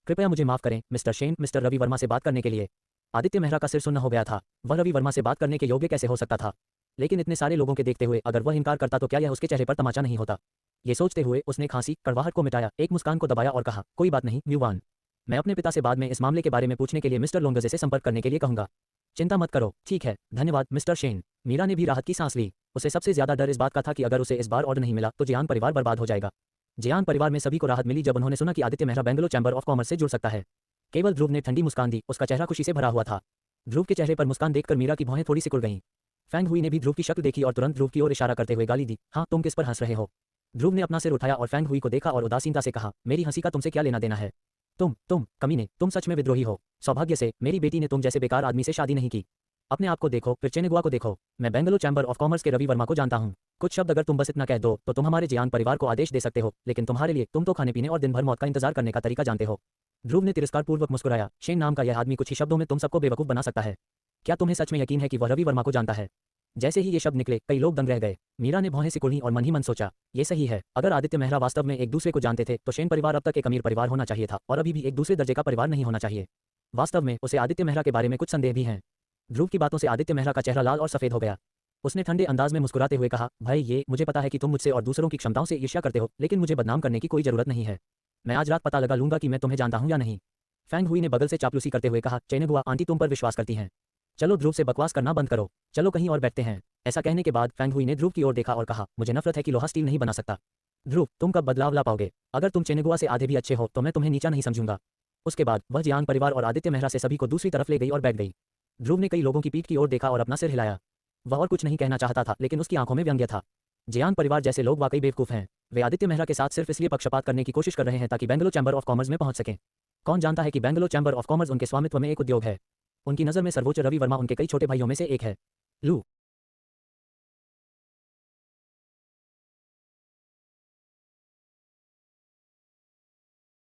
कृपया मुझे माफ करें mister Shane, mister Ravi Varma से बात करने के लिए। आदित्य मेहरा का सिर सुन्न हो गया था। वह रवि वर्मा से बात करने के योग्य कैसे हो सकता था? लेकिन इतने सारे लोगों के देखते हुए अगर वह इनकार करता तो क्या यह उसके चेहरे पर तमाचा नहीं होता? ये सोचते हुए उसने खांसी, कड़वाहट को मिटाया, एक मुस्कान को दबाया और कहा, कोई बात नहीं म्यूवान, मैं अपने पिता से बाद में इस मामले के बारे में पूछने के लिए मिस्टर लोंगजे से संपर्क करने के लिए कहूंगा। चिंता मत करो। ठीक है, धन्यवाद मिस्टर शेन। मीरा ने भी राहत की सांस ली। उसे सबसे ज्यादा डर इस बात का था कि अगर उसे इस बार ऑर्डर नहीं मिला तो जियान परिवार बर्बाद हो जाएगा। जियान परिवार में सभी को राहत मिली जब उन्होंने सुना कि Aditya Mehra Bangalore chamber of commerce से जुड़ सकता है। केवल ध्रुव ने ठंडी मुस्कान दी, उसका चेहरा खुशी से भरा हुआ था। ध्रुव के चेहरे पर मुस्कान देखकर मीरा की भौहें थोड़ी सिकुड़ गईं। फैंग हुई ने भी ध्रुव की शक्ल देखी और तुरंत ध्रुव की ओर इशारा करते हुए गाली दी, हाँ तुम किस पर हंस रहे हो। ध्रुव ने अपना सिर उठाया और फैंग हुई को देखा और उदासीनता से कहा, मेरी हंसी का तुमसे क्या लेना देना है। तुम कमीने, तुम सच में विद्रोही हो। सौभाग्य से मेरी बेटी ने तुम जैसे बेकार आदमी से शादी नहीं की। अपने आप को देखो, फिर चेनेगुआ को देखो। मैं बेंगलोर चैम्बर ऑफ कॉमर्स के रवि वर्मा को जानता हूँ। कुछ शब्द अगर तुम बस इतना कह दो तो तुम हमारे जियान परिवार को आदेश दे सकते हो, लेकिन तुम्हारे लिए तुम तो खाने पीने और दिन भर मौत का इंतजार करने का तरीका जानते हो। ध्रुव ने तिरस्कारपूर्वक मुस्कुराया, शेन नाम का यह आदमी कुछ ही शब्दों में तुम सबको बेवकूफ बना सकता है। क्या तुम्हें सच में यकीन है कि वह रवि वर्मा को जानता है। जैसे ही ये शब्द निकले कई लोग दंग रह गए। मीरा ने भौहें सिकुड़ी और मन ही मन सोचा, ये सही है। अगर आदित्य मेहरा वास्तव में एक दूसरे को जानते थे तो शेन परिवार अब तक एक अमीर परिवार होना चाहिए था और अभी भी एक दूसरे दर्जे का परिवार नहीं होना चाहिए। वास्तव में उसे आदित्य मेहरा के बारे में कुछ संदेह भी हैं। ध्रुव की बातों से आदित्य मेहरा का चेहरा लाल और सफेद हो गया। उसने ठंडे अंदाज में मुस्कुराते हुए कहा, भाई ये मुझे पता है कि तुम मुझसे और दूसरों की क्षमताओं से ईर्ष्या करते हो, लेकिन मुझे बदनाम करने की कोई जरूरत नहीं है। मैं आज रात पता लगा लूंगा कि मैं तुम्हें जानता हूं या नहीं। फैंग हुई ने बगल से चापलूसी करते हुए कहा, चेनेगुआ आंटी तुम पर विश्वास करती हैं। चलो ध्रुव से बकवास करना बंद करो, चलो कहीं और बैठते हैं। ऐसा कहने के बाद फैंग हुई ने ध्रुव की ओर देखा और कहा, मुझे नफरत है कि लोहा स्टील नहीं बना सकता। ध्रुव तुम कब बदलाव ला पाओगे। अगर तुम चेनेगुआ से आधे भी अच्छे हो तो मैं तुम्हें नीचा नहीं समझूंगा। उसके बाद वह जियांग परिवार और आदित्य मेहरा से सभी को दूसरी तरफ ले गई और बैठ गई। ध्रुव ने कई लोगों की पीठ की ओर देखा और अपना सिर हिलाया। वह और कुछ नहीं कहना चाहता था, लेकिन उसकी आंखों में व्यंग्य था। जियांग परिवार जैसे लोग वाकई बेवकूफ हैं। वे आदित्य मेहरा के साथ सिर्फ इसलिए पक्षपात करने की कोशिश कर रहे हैं ताकि बेंगलोर चैम्बर ऑफ कॉमर्स में पहुंच सकें। कौन जानता है कि बेंगलोर चैम्बर ऑफ कॉमर्स उनके स्वामित्व में एक उद्योग है। उनकी नज़र में सर्वोच्च रवि वर्मा उनके कई छोटे भाइयों में से एक है। लू